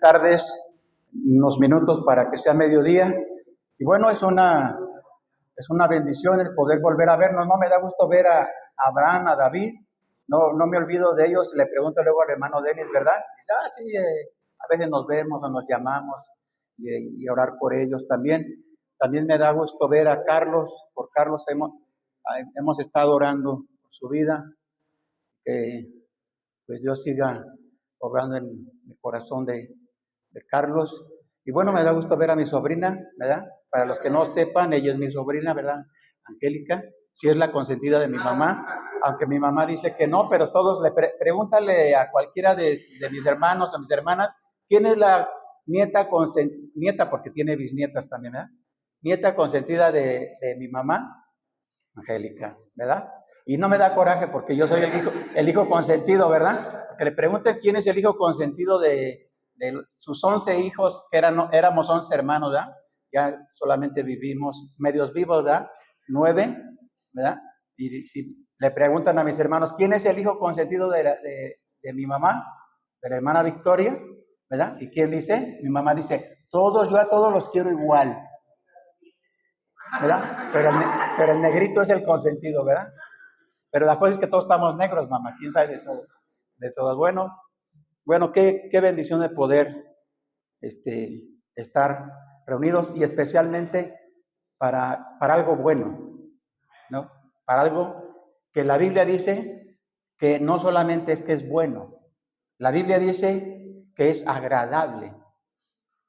tardes, unos minutos para que sea mediodía. Y bueno, es una bendición el poder volver a vernos. No me da gusto ver a Abraham, a David. No me olvido de ellos. Le pregunto luego al hermano Denis, ¿verdad? Dice, sí, a veces nos vemos o nos llamamos y orar por ellos también. También me da gusto ver a Carlos. Por Carlos hemos estado orando por su vida. Pues Dios siga obrando en el corazón de Carlos. Y bueno, me da gusto ver a mi sobrina, ¿verdad? Para los que no sepan, ella es mi sobrina, ¿verdad? Angélica, sí es la consentida de mi mamá, aunque mi mamá dice que no, pero todos pregúntale a cualquiera de mis hermanos o mis hermanas, ¿quién es la nieta porque tiene bisnietas también, ¿verdad? Nieta consentida de mi mamá, Angélica, ¿verdad? Y no me da coraje porque yo soy el hijo consentido, ¿verdad? Que le pregunten quién es el hijo consentido de sus 11 hijos, que éramos 11 hermanos, ¿verdad? Ya solamente vivimos medios vivos, ¿verdad? 9, ¿verdad? Y si le preguntan a mis hermanos, ¿quién es el hijo consentido de mi mamá? De la hermana Victoria, ¿verdad? ¿Y quién dice? Mi mamá dice, yo a todos los quiero igual, ¿verdad? Pero el negrito es el consentido, ¿verdad? Pero la cosa es que todos estamos negros, mamá. ¿Quién sabe de todo? De todo. Bueno, qué bendición de poder estar reunidos y especialmente para algo bueno, ¿no? Para algo que la Biblia dice que no solamente es que es bueno, la Biblia dice que es agradable.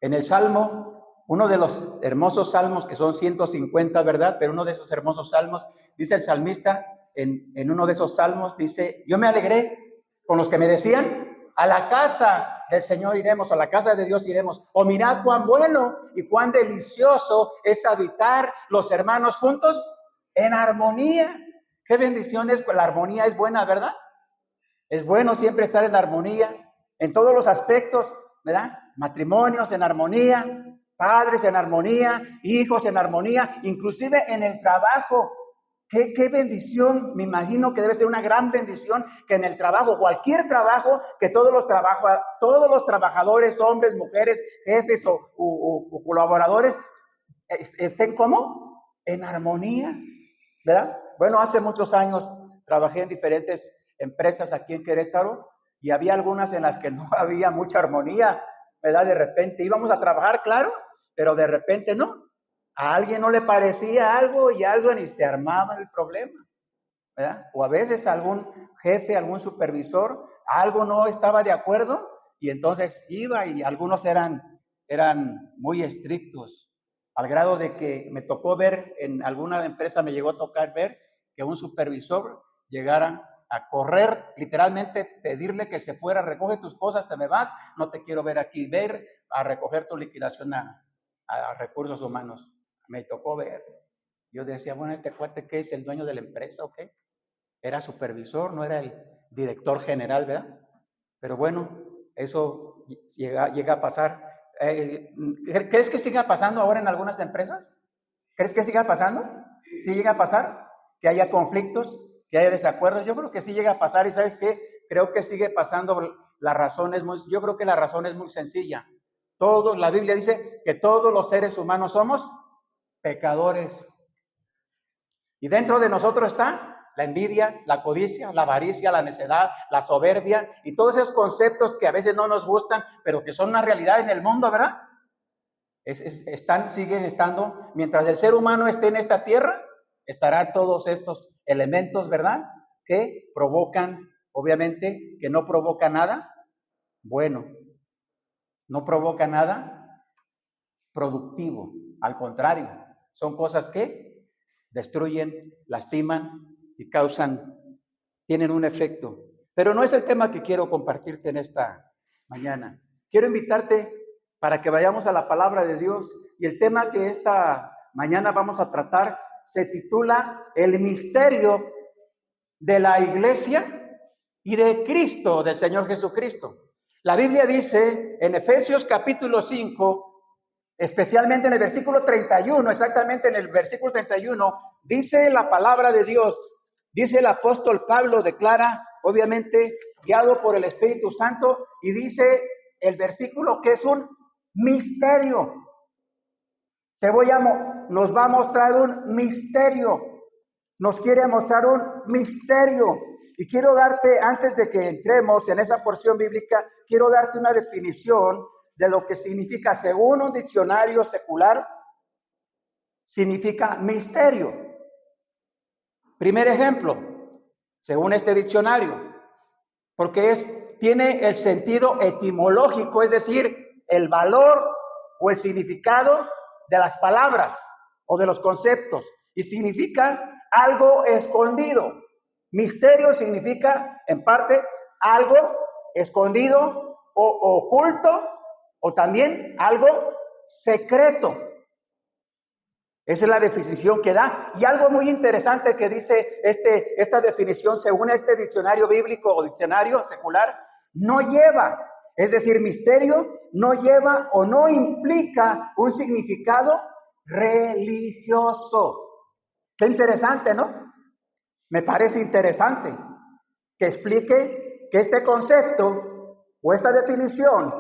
En el Salmo, uno de los hermosos salmos, que son 150, ¿verdad? Pero uno de esos hermosos salmos, dice el salmista, en uno de esos salmos, dice, yo me alegré con los que me decían, a la casa del Señor iremos, a la casa de Dios iremos. O mirad cuán bueno y cuán delicioso es habitar los hermanos juntos en armonía. Qué bendiciones, pues la armonía es buena, ¿verdad? Es bueno siempre estar en armonía, en todos los aspectos, ¿verdad? Matrimonios en armonía, padres en armonía, hijos en armonía, inclusive en el trabajo. Qué bendición, me imagino que debe ser una gran bendición que en el trabajo, cualquier trabajo, que todos los trabajadores, hombres, mujeres, jefes o colaboradores, estén ¿cómo? En armonía, ¿verdad? Bueno, hace muchos años trabajé en diferentes empresas aquí en Querétaro y había algunas en las que no había mucha armonía, ¿verdad? De repente íbamos a trabajar, claro, pero de repente no. A alguien no le parecía algo y algo ni se armaba el problema, ¿verdad? O a veces algún jefe, algún supervisor, algo no estaba de acuerdo y entonces iba y algunos eran muy estrictos, al grado de que me tocó ver, en alguna empresa me llegó a tocar ver que un supervisor llegara a correr, literalmente pedirle que se fuera, recoge tus cosas, te me vas, no te quiero ver aquí, ver a recoger tu liquidación a recursos humanos. Me tocó ver. Yo decía, bueno, este cuate, ¿qué es? ¿El dueño de la empresa o qué? Era supervisor, no era el director general, ¿verdad? Pero bueno, eso llega a pasar. ¿Crees que siga pasando ahora en algunas empresas? ¿Crees que siga pasando? ¿Sí llega a pasar? ¿Que haya conflictos? ¿Que haya desacuerdos? Yo creo que sí llega a pasar y ¿sabes qué? Creo que sigue pasando. Yo creo que la razón es muy sencilla. La Biblia dice que todos los seres humanos somos pecadores. Y dentro de nosotros está la envidia, la codicia, la avaricia, la necedad, la soberbia y todos esos conceptos que a veces no nos gustan, pero que son una realidad en el mundo, ¿verdad? Siguen estando, mientras el ser humano esté en esta tierra, estarán todos estos elementos, ¿verdad? Que provocan, obviamente, que no provoca nada bueno, no provoca nada productivo, al contrario, son cosas que destruyen, lastiman y tienen un efecto. Pero no es el tema que quiero compartirte en esta mañana. Quiero invitarte para que vayamos a la palabra de Dios y el tema que esta mañana vamos a tratar se titula El misterio de la iglesia y de Cristo, del Señor Jesucristo. La Biblia dice en Efesios capítulo 5, especialmente en el versículo 31, exactamente en el versículo 31, dice la palabra de Dios, dice el apóstol Pablo, declara, obviamente, guiado por el Espíritu Santo, y dice el versículo que es un misterio. Nos va a mostrar un misterio. Nos quiere mostrar un misterio. Y quiero darte, antes de que entremos en esa porción bíblica, quiero darte una definición de lo que significa, según un diccionario secular, significa misterio. Primer ejemplo, según este diccionario, porque tiene el sentido etimológico, es decir, el valor o el significado de las palabras o de los conceptos, y significa algo escondido. Misterio significa, en parte, algo escondido o oculto, o también algo secreto. Esa es la definición que da. Y algo muy interesante que dice esta definición, según este diccionario bíblico o diccionario secular, no lleva, es decir, misterio no lleva o no implica un significado religioso. Qué interesante, ¿no? Me parece interesante que explique que este concepto o esta definición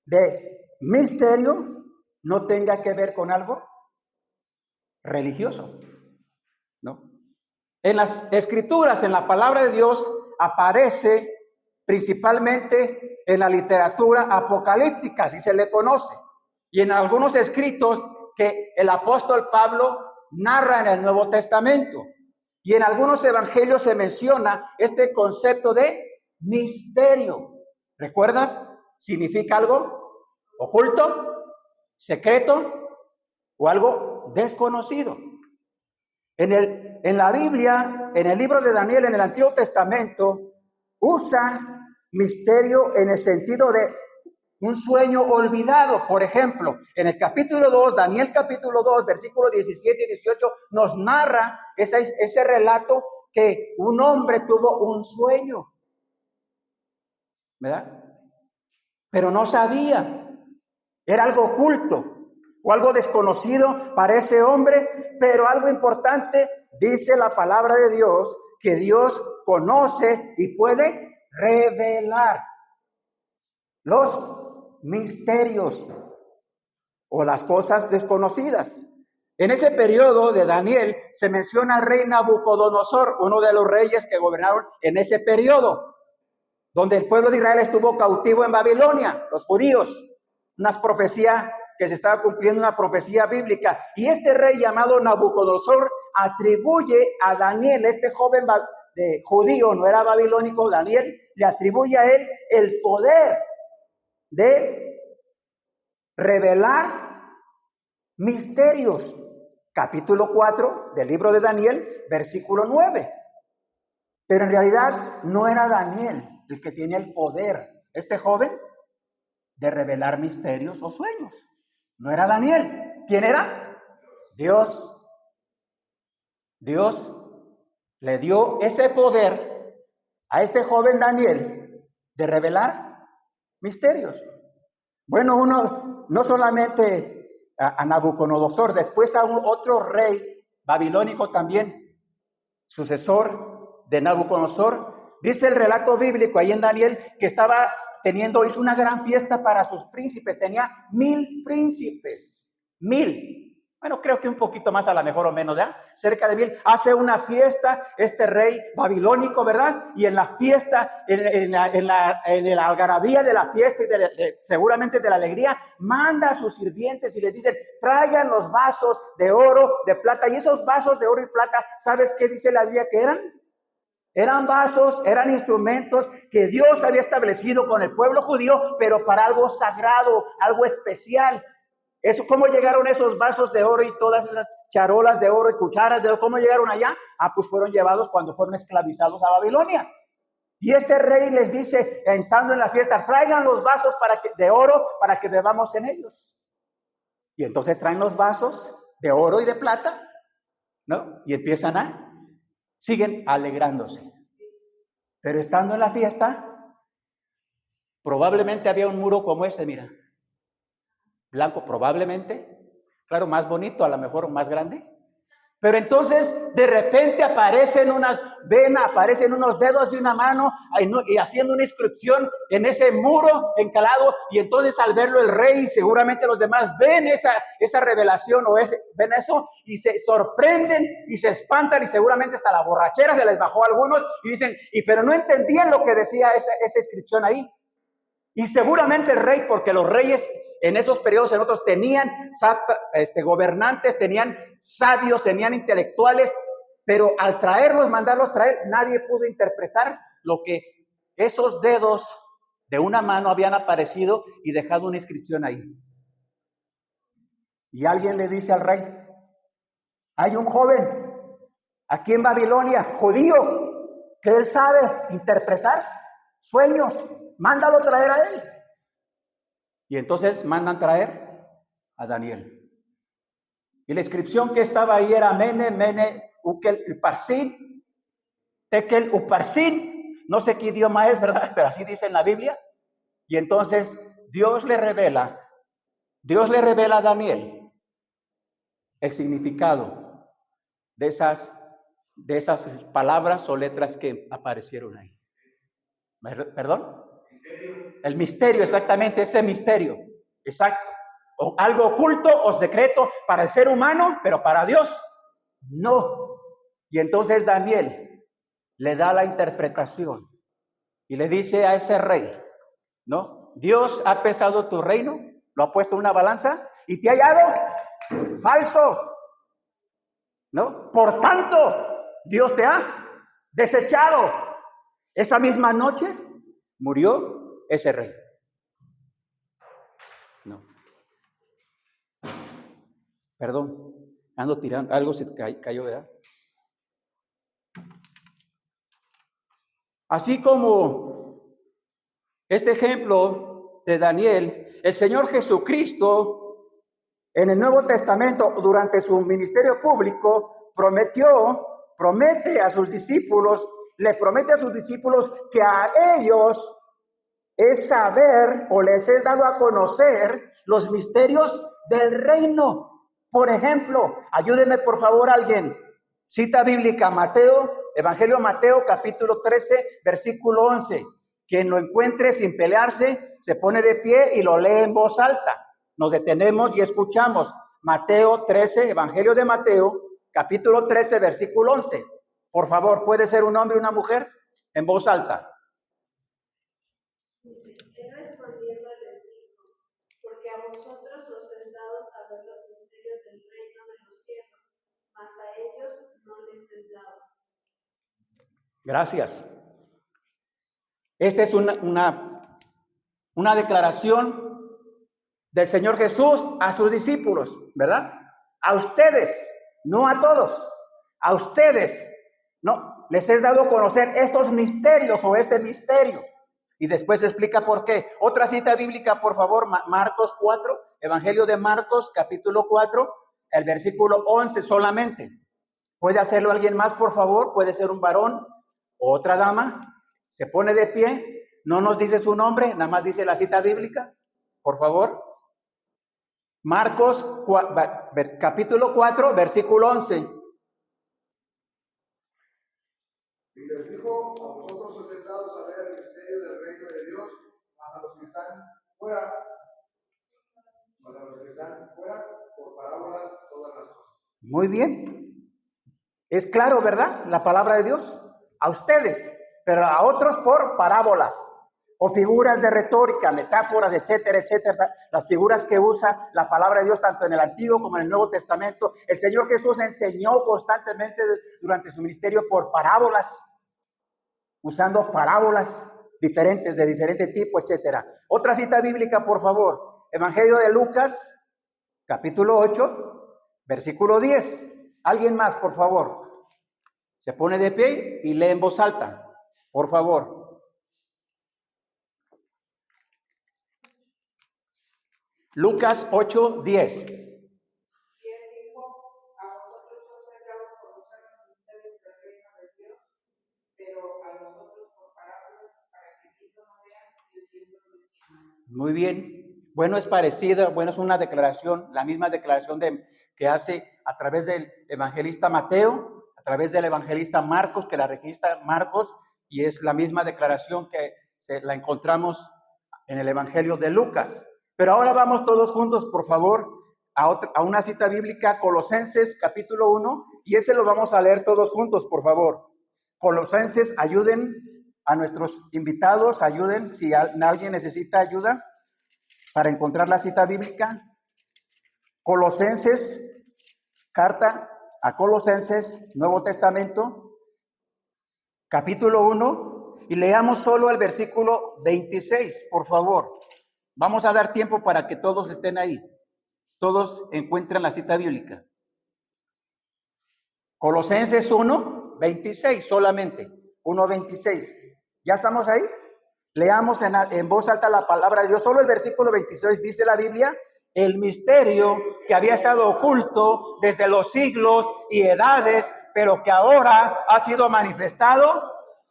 de misterio no tenga que ver con algo religioso, ¿no? En las escrituras, en la palabra de Dios, aparece principalmente en la literatura apocalíptica, si se le conoce, y en algunos escritos que el apóstol Pablo narra en el Nuevo Testamento. Y en algunos evangelios se menciona este concepto de misterio. ¿Recuerdas? Significa algo oculto, secreto o algo desconocido. En la Biblia, en el libro de Daniel, en el Antiguo Testamento, usa misterio en el sentido de un sueño olvidado. Por ejemplo, en el capítulo 2, Daniel capítulo 2, versículos 17 y 18, nos narra ese relato que un hombre tuvo un sueño, ¿verdad? Pero no sabía, era algo oculto o algo desconocido para ese hombre, pero algo importante, dice la palabra de Dios, que Dios conoce y puede revelar los misterios o las cosas desconocidas. En ese periodo de Daniel se menciona al rey Nabucodonosor, uno de los reyes que gobernaron en ese periodo, donde el pueblo de Israel estuvo cautivo en Babilonia, los judíos. Unas profecías que se estaba cumpliendo, una profecía bíblica. Y este rey llamado Nabucodonosor atribuye a Daniel, este joven judío, no era babilónico, Daniel, le atribuye a él el poder de revelar misterios. Capítulo 4 del libro de Daniel, versículo 9. Pero en realidad no era Daniel el que tenía el poder, este joven, de revelar misterios o sueños. No era Daniel. ¿Quién era? Dios. Dios le dio ese poder a este joven Daniel de revelar misterios. Bueno, uno no solamente a Nabucodonosor, después a otro rey babilónico también, sucesor de Nabucodonosor. Dice el relato bíblico ahí en Daniel que hizo una gran fiesta para sus príncipes, tenía 1000 príncipes, 1000. Bueno, creo que un poquito más a lo mejor o menos, ¿ya? Cerca de 1000. Hace una fiesta este rey babilónico, ¿verdad? Y en la fiesta, en la algarabía de la fiesta y seguramente de la alegría, manda a sus sirvientes y les dice, traigan los vasos de oro, de plata. Y esos vasos de oro y plata, ¿sabes qué dice la Biblia que eran? Eran vasos, eran instrumentos que Dios había establecido con el pueblo judío, pero para algo sagrado, algo especial. ¿Cómo llegaron esos vasos de oro y todas esas charolas de oro y cucharas de oro? ¿Cómo llegaron allá? Pues fueron llevados cuando fueron esclavizados a Babilonia. Y este rey les dice, entrando en la fiesta, traigan los vasos de oro para que bebamos en ellos. Y entonces traen los vasos de oro y de plata, ¿no? Y siguen alegrándose. Pero estando en la fiesta, probablemente había un muro como ese, mira. Blanco probablemente, claro, más bonito, a lo mejor más grande, Pero entonces de repente aparecen unas venas, aparecen unos dedos de una mano y haciendo una inscripción en ese muro encalado. Y entonces al verlo el rey y seguramente los demás ven esa revelación ven eso y se sorprenden y se espantan y seguramente hasta la borrachera se les bajó a algunos y dicen, pero no entendían lo que decía esa inscripción ahí. Y seguramente el rey, porque los reyes en esos periodos, en otros, tenían gobernantes, tenían sabios, tenían intelectuales, pero al mandarlos traer, nadie pudo interpretar lo que esos dedos de una mano habían aparecido y dejado una inscripción ahí. Y alguien le dice al rey, hay un joven aquí en Babilonia, judío, que él sabe interpretar sueños, mándalo traer a él. Y entonces mandan traer a Daniel. Y la inscripción que estaba ahí era Mene, Ukel, Uparsin, Tekel, Uparsin. No sé qué idioma es, ¿verdad? Pero así dice en la Biblia. Y entonces Dios le revela a Daniel el significado de esas palabras o letras que aparecieron ahí. ¿Perdón? El misterio, exactamente, ese misterio. Exacto. O algo oculto o secreto para el ser humano, pero para Dios, no. Y entonces Daniel le da la interpretación y le dice a ese rey, ¿no? Dios ha pesado tu reino, lo ha puesto en una balanza y te ha hallado falso, ¿no? Por tanto, Dios te ha desechado. Esa misma noche murió ese rey. No. Perdón, ando tirando, algo se cayó, ¿verdad? Así como este ejemplo de Daniel, el Señor Jesucristo en el Nuevo Testamento durante su ministerio público promete a sus discípulos que a ellos es saber o les es dado a conocer los misterios del reino. Por ejemplo, ayúdenme por favor alguien, cita bíblica Evangelio de Mateo capítulo 13 versículo 11. Quien lo encuentre sin pelearse se pone de pie y lo lee en voz alta. Nos detenemos y escuchamos Mateo 13, Evangelio de Mateo capítulo 13 versículo 11. Por favor, puede ser un hombre o una mujer en voz alta. Él respondiendo les dijo, porque a vosotros os es dado saber los misterios del reino de los cielos, mas a ellos no les es dado. Gracias. Esta es una declaración del Señor Jesús a sus discípulos, ¿verdad? A ustedes, no a todos, a ustedes, no, les es dado conocer estos misterios o este misterio. Y después explica por qué. Otra cita bíblica, por favor, Marcos 4, Evangelio de Marcos, capítulo 4, el versículo 11 solamente. ¿Puede hacerlo alguien más, por favor? Puede ser un varón o otra dama. Se pone de pie, no nos dice su nombre, nada más dice la cita bíblica, por favor. Marcos capítulo 4, versículo 11. Y les dijo, a vosotros os es dado saber el misterio del reino de Dios, mas a los que están fuera, por parábolas todas las cosas. Muy bien. Es claro, ¿verdad? La palabra de Dios. A ustedes, pero a otros por parábolas o figuras de retórica, metáforas, etcétera, etcétera. Las figuras que usa la palabra de Dios tanto en el Antiguo como en el Nuevo Testamento. El Señor Jesús enseñó constantemente durante su ministerio por parábolas, usando parábolas diferentes, de diferente tipo, etcétera. Otra cita bíblica, por favor. Evangelio de Lucas, capítulo 8, versículo 10. Alguien más, por favor. Se pone de pie y lee en voz alta, por favor. Lucas 8, 10. Y él dijo, a vosotros os es dado conocer los misterios del reino de Dios, pero a nosotros por parábolas, para que viendo no vean y oyendo no entiendan. Muy bien. Bueno, es parecida, bueno, es una declaración, la misma declaración que hace a través del evangelista Mateo, a través del evangelista Marcos, que la registra Marcos, y es la misma declaración que la encontramos en el evangelio de Lucas. Pero ahora vamos todos juntos, por favor, a una cita bíblica, Colosenses capítulo 1, y ese lo vamos a leer todos juntos, por favor. Colosenses, ayuden a nuestros invitados, ayuden si alguien necesita ayuda para encontrar la cita bíblica. Colosenses, carta a Colosenses, Nuevo Testamento, capítulo 1, y leamos solo el versículo 26, por favor. Vamos a dar tiempo para que todos estén ahí, todos encuentren la cita bíblica. Colosenses 1, 26 solamente, 1, 26. ¿Ya estamos ahí? Leamos en voz alta la palabra de Dios. Solo el versículo 26 dice la Biblia: el misterio que había estado oculto desde los siglos y edades, pero que ahora ha sido manifestado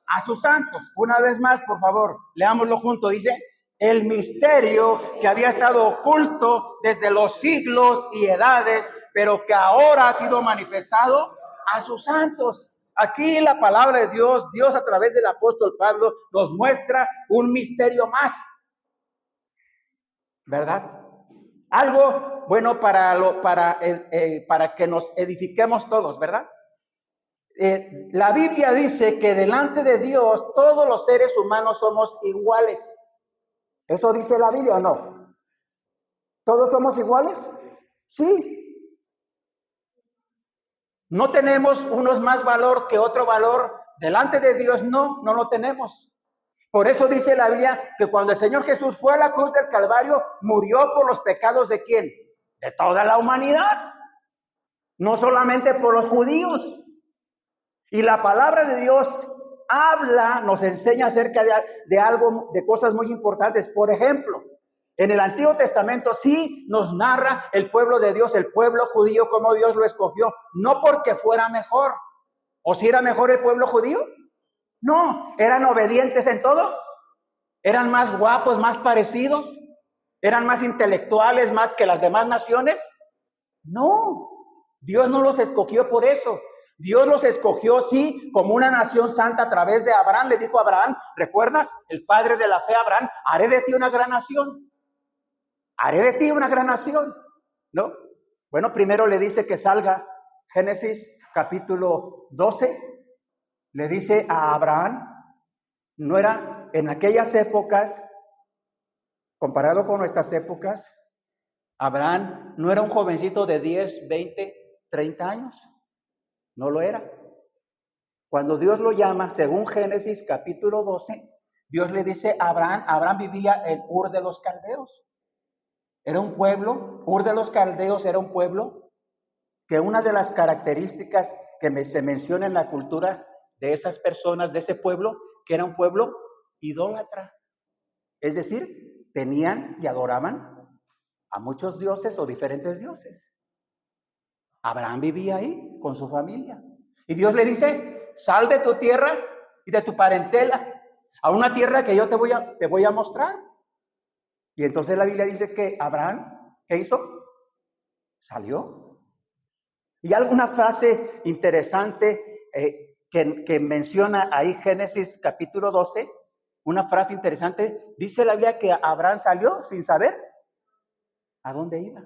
a sus santos. Una vez más, por favor, leámoslo juntos. Dice: el misterio que había estado oculto desde los siglos y edades, pero que ahora ha sido manifestado a sus santos. Aquí la palabra de Dios, Dios a través del apóstol Pablo nos muestra un misterio más, ¿verdad? Algo bueno para que nos edifiquemos todos, ¿verdad? La Biblia dice que delante de Dios todos los seres humanos somos iguales. ¿Eso dice la Biblia o no? ¿Todos somos iguales? Sí. No tenemos unos más valor que otro valor. Delante de Dios no lo tenemos. Por eso dice la Biblia que cuando el Señor Jesús fue a la cruz del Calvario, murió por los pecados ¿de quién? De toda la humanidad. No solamente por los judíos. Y la palabra de Dios habla, nos enseña acerca de algo, de cosas muy importantes. Por ejemplo, en el Antiguo Testamento sí nos narra el pueblo de Dios, el pueblo judío, cómo Dios lo escogió, no porque fuera mejor. ¿O si era mejor el pueblo judío? No, eran obedientes en todo, eran más guapos, más parecidos, eran más intelectuales, más que las demás naciones. No, Dios no los escogió por eso. Dios los escogió, sí, como una nación santa a través de Abraham. Le dijo a Abraham, ¿recuerdas? El padre de la fe, Abraham: haré de ti una gran nación. Haré de ti una gran nación, ¿no? Bueno, primero le dice que salga. Génesis capítulo 12, le dice a Abraham, no era en aquellas épocas, comparado con nuestras épocas, Abraham no era un jovencito de 10, 20, 30 años, no lo era. Cuando Dios lo llama, según Génesis capítulo 12, Dios le dice a Abraham, Abraham vivía en Ur de los Caldeos. Era un pueblo, Ur de los Caldeos era un pueblo que una de las características que se menciona en la cultura de esas personas, de ese pueblo, que era un pueblo idólatra. Es decir, tenían y adoraban a muchos dioses o diferentes dioses. Abraham vivía ahí con su familia. Y Dios le dice, sal de tu tierra y de tu parentela a una tierra que yo te voy a mostrar. Y entonces la Biblia dice que Abraham, ¿qué hizo? Salió. Y alguna frase interesante que menciona ahí Génesis capítulo 12, una frase interesante, dice la Biblia que Abraham salió sin saber a dónde iba.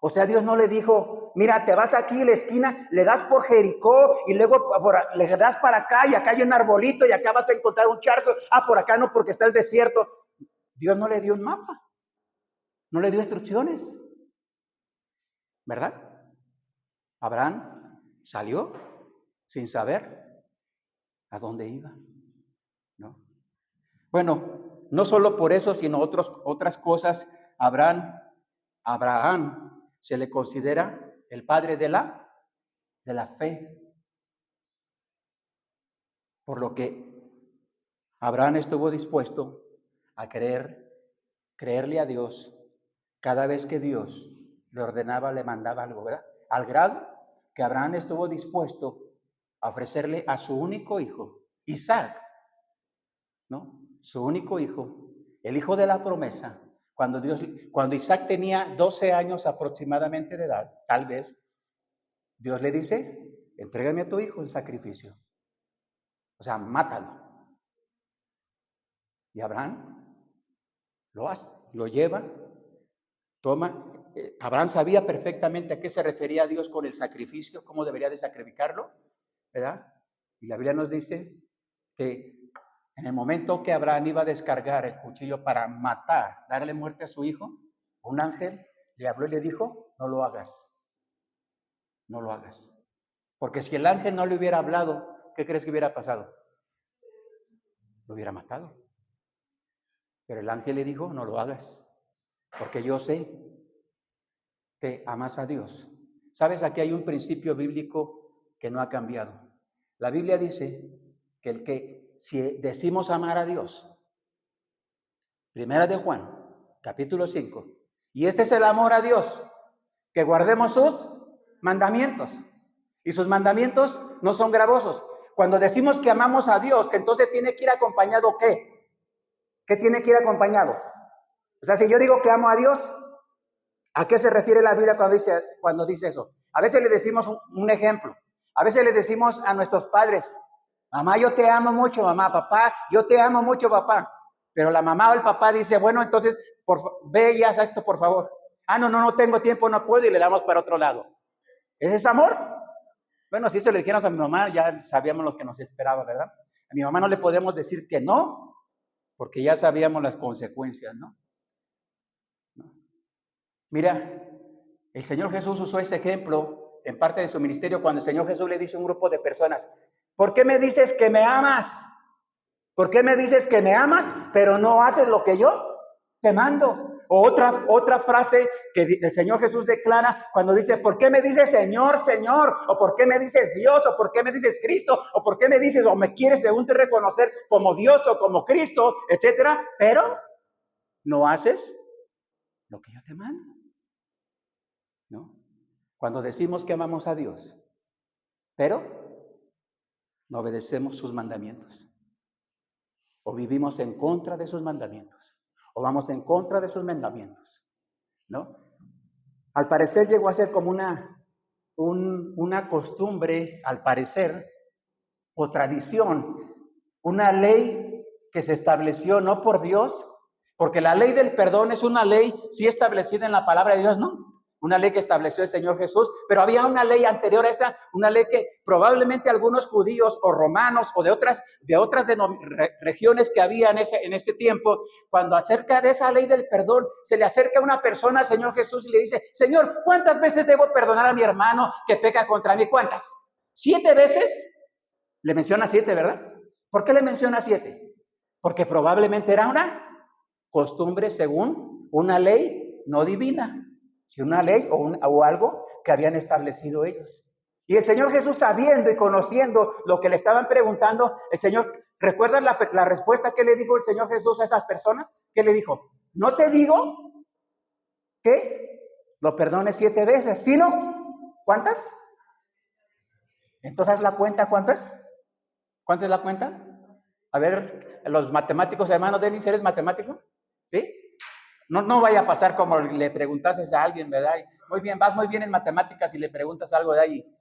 O sea, Dios no le dijo, mira, te vas aquí a la esquina, le das por Jericó y luego le das para acá y acá hay un arbolito y acá vas a encontrar un charco. Por acá no, porque está el desierto. Dios no le dio un mapa, no le dio instrucciones, ¿verdad? Abraham salió sin saber a dónde iba, ¿no? Bueno, no solo por eso, sino otras cosas. Abraham se le considera el padre de la fe, por lo que Abraham estuvo dispuesto a creerle a Dios cada vez que Dios le ordenaba, le mandaba algo, ¿verdad? Al grado que Abraham estuvo dispuesto a ofrecerle a su único hijo, Isaac, ¿no? Su único hijo, el hijo de la promesa, cuando Isaac tenía 12 años aproximadamente de edad, tal vez, Dios le dice, entrégame a tu hijo en sacrificio. O sea, mátalo. Y Abraham lo hace, lo lleva, toma. Abraham sabía perfectamente a qué se refería Dios con el sacrificio, cómo debería de sacrificarlo, ¿verdad? Y la Biblia nos dice que en el momento que Abraham iba a descargar el cuchillo para matar, darle muerte a su hijo, un ángel le habló y le dijo, no lo hagas, no lo hagas. Porque si el ángel no le hubiera hablado, ¿qué crees que hubiera pasado? Lo hubiera matado. Pero el ángel le dijo, no lo hagas, porque yo sé que amas a Dios. ¿Sabes? Aquí hay un principio bíblico que no ha cambiado. La Biblia dice que si decimos amar a Dios, Primera de Juan, capítulo 5, y este es el amor a Dios, que guardemos sus mandamientos. Y sus mandamientos no son gravosos. Cuando decimos que amamos a Dios, entonces tiene que ir acompañado ¿qué? ¿Qué tiene que ir acompañado? O sea, si yo digo que amo a Dios, ¿a qué se refiere la Biblia cuando dice eso? A veces le decimos un ejemplo. A veces le decimos a nuestros padres, mamá, yo te amo mucho, mamá, papá, yo te amo mucho, papá. Pero la mamá o el papá dice, bueno, entonces, ve y haz esto, por favor. Ah, no tengo tiempo, no puedo, y le damos para otro lado. ¿Ese es amor? Bueno, si eso le dijéramos a mi mamá, ya sabíamos lo que nos esperaba, ¿verdad? A mi mamá no le podemos decir que no, porque ya sabíamos las consecuencias, ¿no? Mira, el Señor Jesús usó ese ejemplo en parte de su ministerio cuando el Señor Jesús le dice a un grupo de personas, ¿por qué me dices que me amas? ¿Por qué me dices que me amas, pero no haces lo que yo te mando? O otra frase que el Señor Jesús declara cuando dice, ¿por qué me dices Señor, Señor? ¿O por qué me dices Dios? ¿O por qué me dices Cristo? ¿O por qué me dices o me quieres según te reconocer como Dios o como Cristo, etcétera? Pero no haces lo que yo te mando, ¿no? Cuando decimos que amamos a Dios, pero no obedecemos sus mandamientos, o vivimos en contra de sus mandamientos, o vamos en contra de sus mandamientos, ¿no? Al parecer llegó a ser como una costumbre, al parecer, o tradición, una ley que se estableció no por Dios, porque la ley del perdón es una ley sí establecida en la palabra de Dios, ¿no? Una ley que estableció el Señor Jesús, pero había una ley anterior a esa, una ley que probablemente algunos judíos o romanos o de otras regiones que había en ese tiempo, cuando acerca de esa ley del perdón, se le acerca una persona al Señor Jesús y le dice, Señor, ¿cuántas veces debo perdonar a mi hermano que peca contra mí? ¿Cuántas? ¿7 veces? Le menciona 7, ¿verdad? ¿Por qué le menciona 7? Porque probablemente era una costumbre según una ley no divina, sino una ley o algo que habían establecido ellos. Y el Señor Jesús, sabiendo y conociendo lo que le estaban preguntando, el Señor, ¿recuerdas la respuesta que le dijo el Señor Jesús a esas personas? ¿Qué le dijo? No te digo que lo perdones 7 veces, sino, ¿cuántas? Entonces haz la cuenta, ¿cuántas? ¿Cuánto es la cuenta? A ver, los matemáticos, hermanos, Denis, ¿eres matemático? ¿Sí? No vaya a pasar como le preguntases a alguien, ¿verdad? Muy bien, vas muy bien en matemáticas y le preguntas algo de ahí.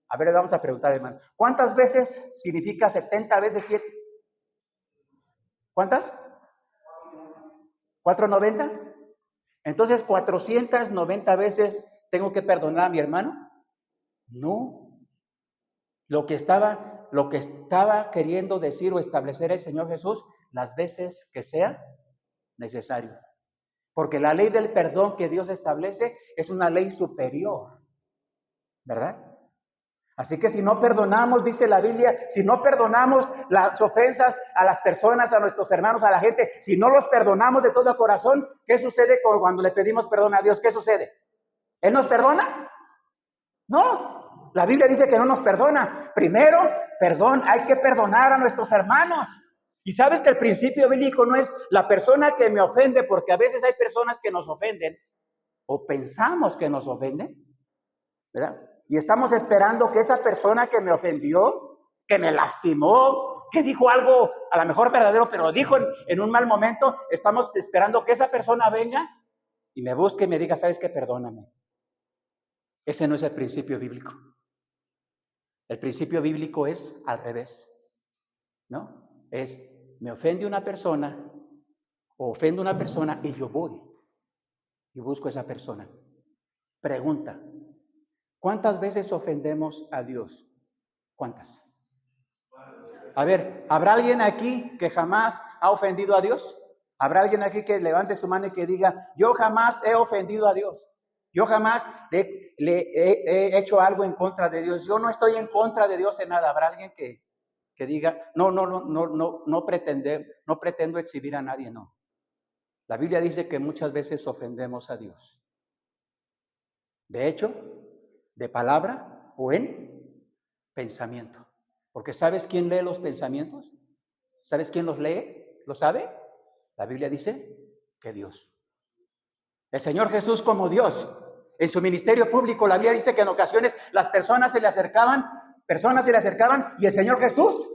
A ver, le vamos a preguntar, hermano. ¿Cuántas veces significa 70 veces 7? ¿Cuántas? 490. Entonces, 490 veces tengo que perdonar a mi hermano. No. Lo que estaba queriendo decir o establecer el Señor Jesús, las veces que sea necesario. Porque la ley del perdón que Dios establece es una ley superior, ¿verdad? Así que si no perdonamos, dice la Biblia, si no perdonamos las ofensas a las personas, a nuestros hermanos, a la gente, si no los perdonamos de todo corazón, ¿qué sucede cuando le pedimos perdón a Dios? ¿Qué sucede? ¿Él nos perdona? No, la Biblia dice que no nos perdona. Primero, perdón, hay que perdonar a nuestros hermanos. Y sabes que el principio bíblico no es la persona que me ofende, porque a veces hay personas que nos ofenden o pensamos que nos ofenden, ¿verdad? Y estamos esperando que esa persona que me ofendió, que me lastimó, que dijo algo a lo mejor verdadero, pero lo dijo en un mal momento, estamos esperando que esa persona venga y me busque y me diga, ¿sabes qué? Perdóname. Ese no es el principio bíblico. El principio bíblico es al revés, ¿no? Es, me ofende una persona, o ofendo a una persona y yo voy y busco a esa persona. Pregunta, ¿cuántas veces ofendemos a Dios? ¿Cuántas? A ver, ¿habrá alguien aquí que jamás ha ofendido a Dios? ¿Habrá alguien aquí que levante su mano y que diga, yo jamás he ofendido a Dios? Yo jamás le he hecho algo en contra de Dios. Yo no estoy en contra de Dios en nada. ¿Habrá alguien que diga, no pretendo exhibir a nadie? No. La Biblia dice que muchas veces ofendemos a Dios. De hecho, de palabra o en pensamiento. Porque ¿sabes quién lee los pensamientos? ¿Sabes quién los lee? ¿Lo sabe? La Biblia dice que Dios. El Señor Jesús como Dios, en su ministerio público, la Biblia dice que en ocasiones las personas se le acercaban y el Señor Jesús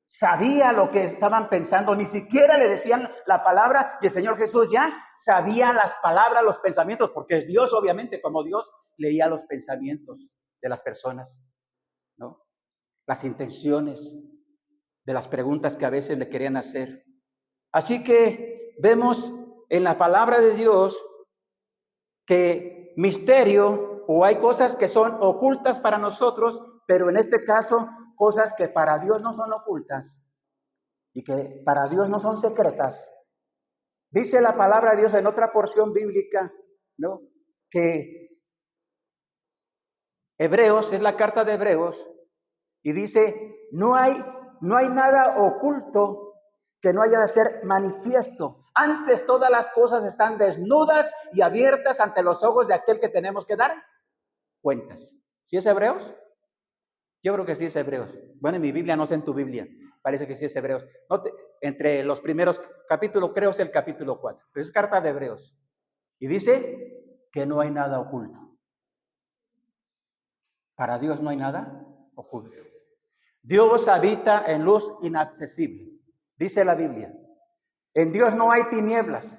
sabía lo que estaban pensando, ni siquiera le decían la palabra y el Señor Jesús ya sabía las palabras, los pensamientos, porque es Dios, obviamente, como Dios leía los pensamientos de las personas, ¿no? Las intenciones de las preguntas que a veces le querían hacer. Así que vemos en la palabra de Dios que misterio, o hay cosas que son ocultas para nosotros, pero en este caso, cosas que para Dios no son ocultas y que para Dios no son secretas. Dice la palabra de Dios en otra porción bíblica, ¿no? Que Hebreos, es la carta de Hebreos, y dice, no hay nada oculto que no haya de ser manifiesto. Antes todas las cosas están desnudas y abiertas ante los ojos de aquel que tenemos que dar cuentas. ¿Sí es Hebreos? Yo creo que sí es Hebreos. Bueno, en mi Biblia, no sé en tu Biblia. Parece que sí es Hebreos. Entre los primeros capítulos, creo es el capítulo 4. Pero es carta de Hebreos. Y dice que no hay nada oculto. Para Dios no hay nada oculto. Dios habita en luz inaccesible. Dice la Biblia. En Dios no hay tinieblas.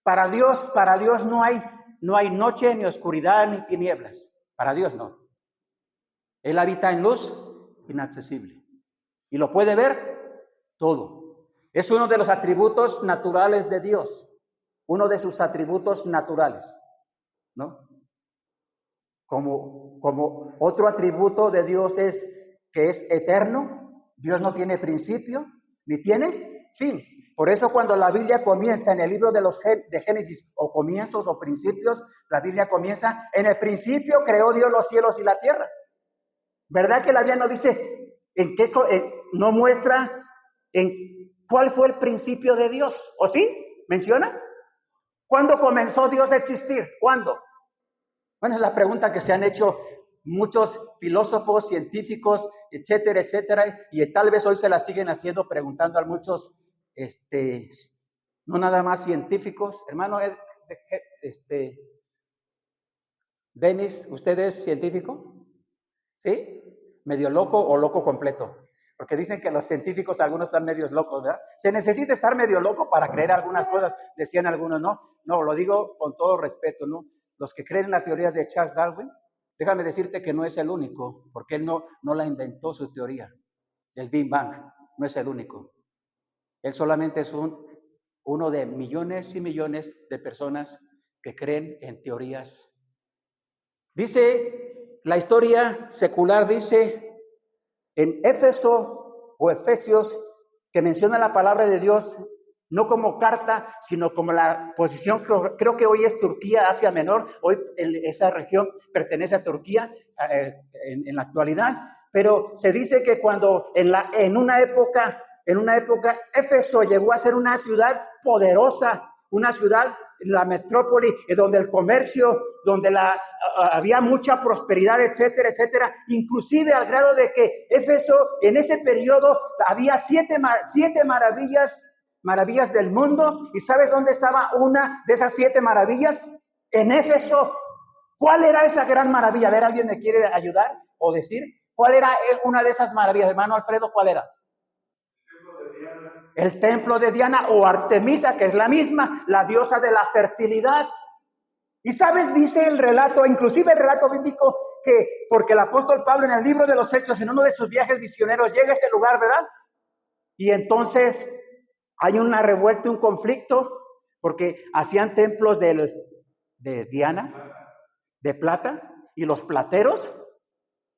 Para Dios no hay noche, ni oscuridad, ni tinieblas. Para Dios no. Él habita en luz inaccesible. Y lo puede ver todo. Es uno de los atributos naturales de Dios. Uno de sus atributos naturales, ¿no? Como otro atributo de Dios es que es eterno. Dios no tiene principio, ni tiene fin. Por eso cuando la Biblia comienza en el libro de Génesis, o comienzos o principios, la Biblia comienza, en el principio creó Dios los cielos y la tierra. ¿Verdad que la Biblia no dice, no muestra en cuál fue el principio de Dios? ¿O sí? ¿Menciona? ¿Cuándo comenzó Dios a existir? ¿Cuándo? Bueno, es la pregunta que se han hecho muchos filósofos, científicos, etcétera, etcétera, y tal vez hoy se la siguen haciendo, preguntando a muchos, no nada más científicos. Hermano, Denis, ¿usted es científico? ¿Sí? ¿Medio loco o loco completo? Porque dicen que los científicos, algunos están medios locos, ¿verdad? Se necesita estar medio loco para creer algunas cosas, decían algunos, ¿no? No, lo digo con todo respeto, ¿no? Los que creen en la teoría de Charles Darwin, déjame decirte que no es el único, porque él no la inventó su teoría, el Big Bang, no es el único. Él solamente es uno de millones y millones de personas que creen en teorías. Dice, la historia secular dice, en Éfeso o Efesios, que menciona la palabra de Dios, no como carta, sino como la posición, creo que hoy es Turquía, Asia Menor, hoy esa región pertenece a Turquía en la actualidad, pero se dice que cuando en una época Éfeso llegó a ser una ciudad poderosa, una ciudad, la metrópoli, donde el comercio, donde había mucha prosperidad, etcétera, etcétera, inclusive al grado de que Éfeso en ese periodo había siete maravillas del mundo. ¿Y sabes dónde estaba una de esas 7 maravillas? En Éfeso. ¿Cuál era esa gran maravilla? A ver, ¿alguien me quiere ayudar o decir cuál era una de esas maravillas? Hermano Alfredo, ¿cuál era? El templo de Diana o Artemisa, que es la misma, la diosa de la fertilidad. Y sabes, dice el relato, inclusive el relato bíblico, que porque el apóstol Pablo en el libro de los Hechos, en uno de sus viajes misioneros, llega a ese lugar, ¿verdad? Y entonces hay una revuelta, un conflicto, porque hacían templos de Diana, de plata, y los plateros,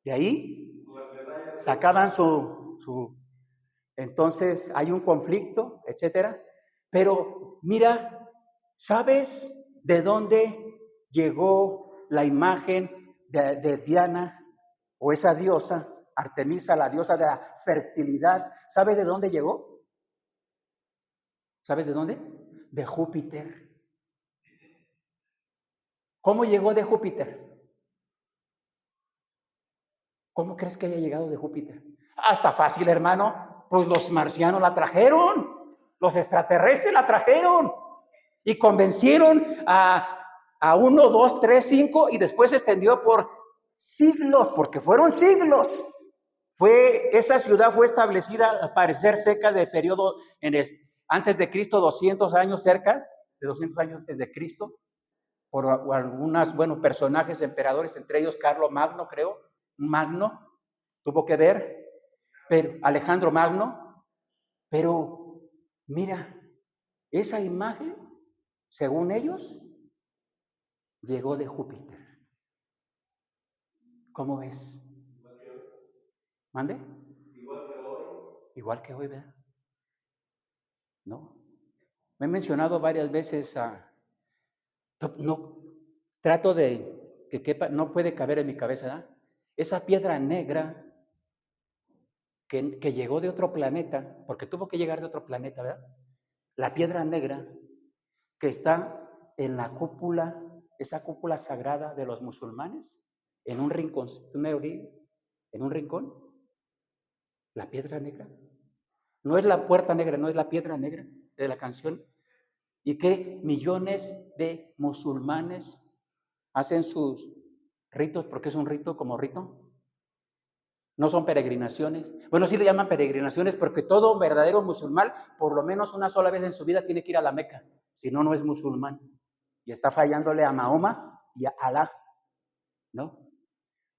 de ahí, sacaban entonces hay un conflicto, etcétera. Pero mira, ¿sabes de dónde llegó la imagen de Diana o esa diosa, Artemisa, la diosa de la fertilidad? ¿Sabes de dónde llegó? ¿Sabes de dónde? De Júpiter. ¿Cómo llegó de Júpiter? ¿Cómo crees que haya llegado de Júpiter? Hasta fácil, hermano. Pues los marcianos la trajeron, los extraterrestres la trajeron y convencieron a 1, 2, 3, 5 y después se extendió por siglos, porque fueron siglos. Esa ciudad fue establecida al parecer cerca del periodo antes de Cristo, 200 años cerca, de 200 años antes de Cristo, por algunos, personajes, emperadores, entre ellos Carlos Magno, creo, Magno, tuvo que ver, pero Alejandro Magno, pero mira, esa imagen, según ellos, llegó de Júpiter. ¿Cómo ves? ¿Mande? Igual que hoy, ¿verdad? ¿No? Me he mencionado varias veces no trato de que quepa, no puede caber en mi cabeza, ¿verdad? Esa piedra negra que llegó de otro planeta, porque tuvo que llegar de otro planeta, ¿verdad? La piedra negra que está en la cúpula, esa cúpula sagrada de los musulmanes, en un rincón, en un rincón, la piedra negra. No es la puerta negra, no es la piedra negra de la canción. Y que millones de musulmanes hacen sus ritos, porque es un rito como rito. No son peregrinaciones. Bueno, sí le llaman peregrinaciones porque todo verdadero musulmán, por lo menos una sola vez en su vida, tiene que ir a la Meca. Si no, no es musulmán. Y está fallándole a Mahoma y a Alá. ¿No?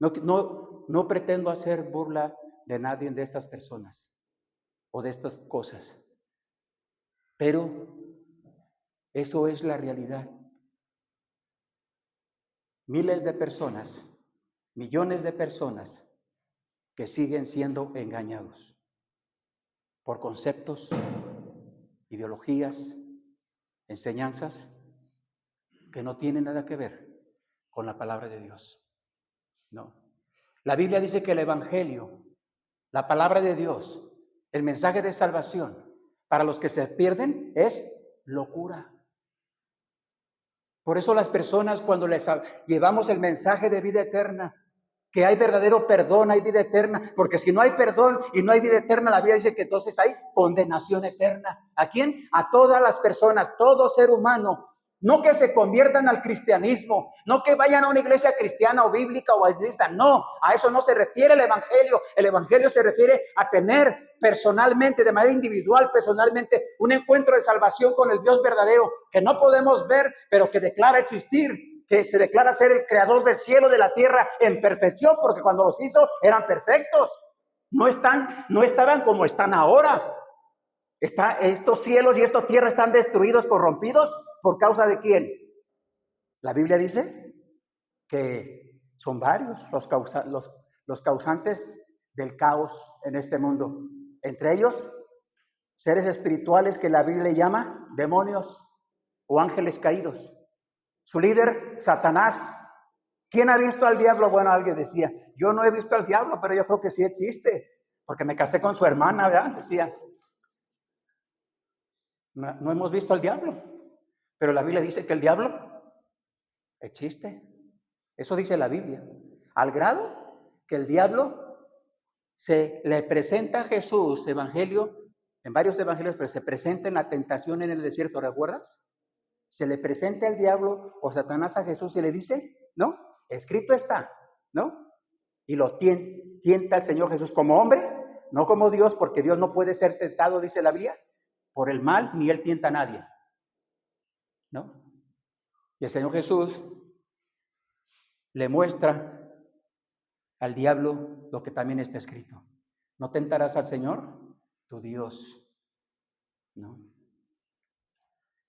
No pretendo hacer burla de nadie de estas personas o de estas cosas. Pero eso es la realidad. Miles de personas, millones de personas que siguen siendo engañados por conceptos, ideologías, enseñanzas que no tienen nada que ver con la palabra de Dios. No. La Biblia dice que el Evangelio, la palabra de Dios, el mensaje de salvación para los que se pierden es locura. Por eso las personas cuando les llevamos el mensaje de vida eterna, que hay verdadero perdón, hay vida eterna, porque si no hay perdón y no hay vida eterna, la Biblia dice que entonces hay condenación eterna. ¿A quién? A todas las personas, todo ser humano. No que se conviertan al cristianismo, no que vayan a una iglesia cristiana o bíblica o ateísta, no, a eso no se refiere el Evangelio. El Evangelio se refiere a tener personalmente, de manera individual, personalmente, un encuentro de salvación con el Dios verdadero, que no podemos ver, pero que declara existir, que se declara ser el creador del cielo, de la tierra, en perfección, porque cuando los hizo eran perfectos, no estaban como están ahora. Estos cielos y esta tierra están destruidos, corrompidos, ¿por causa de quién? La Biblia dice que son varios los causantes del caos en este mundo. Entre ellos, seres espirituales que la Biblia llama demonios o ángeles caídos. Su líder, Satanás. ¿Quién ha visto al diablo? Bueno, alguien decía, yo no he visto al diablo, pero yo creo que sí existe, porque me casé con su hermana, ¿verdad? Decía, no hemos visto al diablo, pero la Biblia dice que el diablo existe. Eso dice la Biblia. Al grado que el diablo se le presenta a Jesús, evangelio, en varios evangelios, pero se presenta en la tentación en el desierto, ¿recuerdas? Se le presenta el diablo o Satanás a Jesús y le dice, ¿no? Escrito está, ¿no? Y lo tienta el Señor Jesús como hombre, no como Dios, porque Dios no puede ser tentado, dice la Biblia, por el mal, ni él tienta a nadie, ¿no? Y el Señor Jesús le muestra al diablo lo que también está escrito. No tentarás al Señor, tu Dios. ¿No?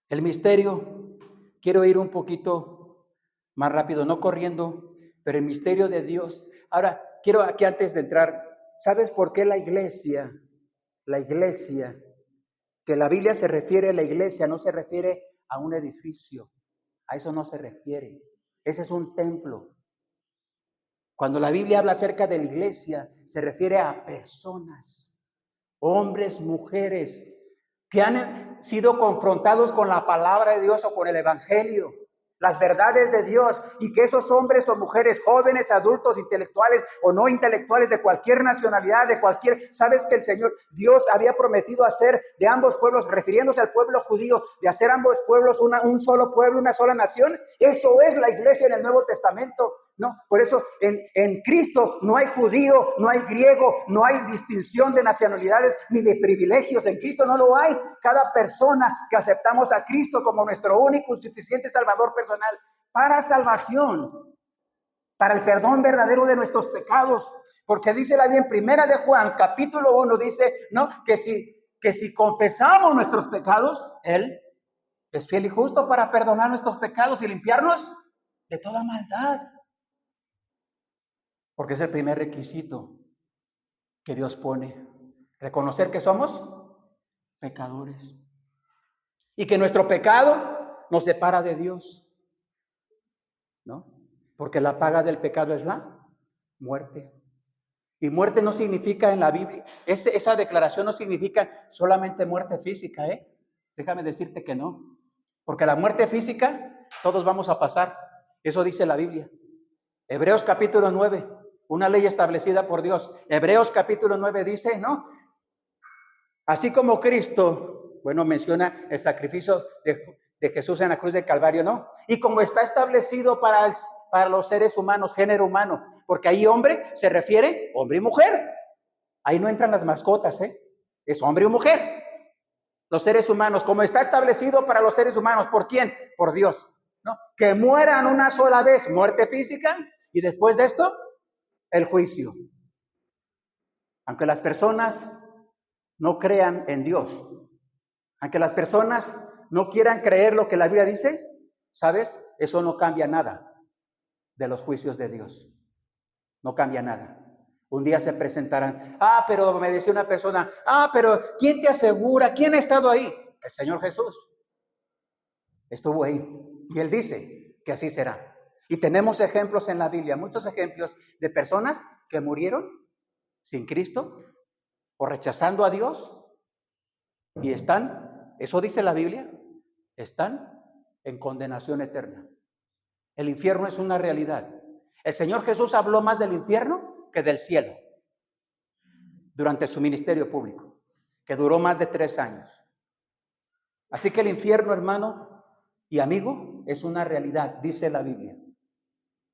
El misterio, quiero ir un poquito más rápido, no corriendo, pero el misterio de Dios. Ahora, quiero aquí antes de entrar, ¿sabes por qué la iglesia, que la Biblia se refiere a la iglesia, no se refiere a un edificio? A eso no se refiere. Ese es un templo. Cuando la Biblia habla acerca de la iglesia, se refiere a personas, hombres, mujeres, que han sido confrontados con la palabra de Dios o con el evangelio, las verdades de Dios, y que esos hombres o mujeres, jóvenes, adultos, intelectuales o no intelectuales, de cualquier nacionalidad, sabes que el Señor Dios había prometido hacer de ambos pueblos, refiriéndose al pueblo judío, de hacer ambos pueblos un solo pueblo, una sola nación. Eso es la iglesia en el Nuevo Testamento. No, por eso en Cristo no hay judío, no hay griego, no hay distinción de nacionalidades ni de privilegios. En Cristo no lo hay. Cada persona que aceptamos a Cristo como nuestro único y suficiente Salvador personal para salvación, para el perdón verdadero de nuestros pecados. Porque dice la Biblia en Primera de Juan, capítulo 1, dice, ¿no?, que si confesamos nuestros pecados, Él es fiel y justo para perdonar nuestros pecados y limpiarnos de toda maldad. Porque es el primer requisito que Dios pone. Reconocer que somos pecadores. Y que nuestro pecado nos separa de Dios. ¿No? Porque la paga del pecado es la muerte. Y muerte no significa en la Biblia, esa declaración no significa solamente muerte física, ¿eh? Déjame decirte que no. Porque la muerte física, todos vamos a pasar. Eso dice la Biblia. Hebreos capítulo 9. Una ley establecida por Dios. Hebreos capítulo 9 dice, ¿no? Así como Cristo, menciona el sacrificio de Jesús en la cruz del Calvario, ¿no? Y como está establecido para los seres humanos, género humano, porque ahí hombre se refiere hombre y mujer. Ahí no entran las mascotas, ¿eh? Es hombre y mujer. Los seres humanos, como está establecido para los seres humanos, ¿por quién? Por Dios, ¿no? Que mueran una sola vez, muerte física, y después de esto, el juicio. Aunque las personas no crean en Dios, aunque las personas no quieran creer lo que la Biblia dice, ¿sabes? Eso no cambia nada de los juicios de Dios. No cambia nada. Un día se presentarán, pero me decía una persona, pero ¿quién te asegura? ¿Quién ha estado ahí? El Señor Jesús. Estuvo ahí. Y Él dice que así será. Y tenemos ejemplos en la Biblia, muchos ejemplos de personas que murieron sin Cristo o rechazando a Dios y están, eso dice la Biblia, están en condenación eterna. El infierno es una realidad. El Señor Jesús habló más del infierno que del cielo durante su ministerio público, que duró más de 3 años. Así que el infierno, hermano y amigo, es una realidad, dice la Biblia.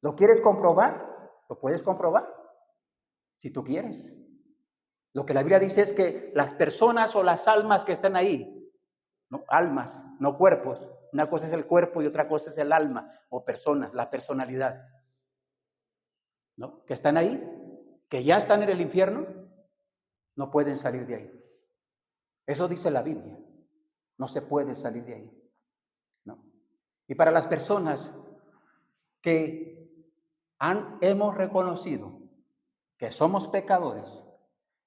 ¿Lo quieres comprobar? Lo puedes comprobar, si tú quieres. Lo que la Biblia dice es que las personas o las almas que están ahí, ¿no? Almas, no cuerpos. Una cosa es el cuerpo y otra cosa es el alma o personas, la personalidad, ¿no? Que están ahí, que ya están en el infierno, no pueden salir de ahí. Eso dice la Biblia. No se puede salir de ahí, ¿no? Y para las personas que hemos reconocido que somos pecadores,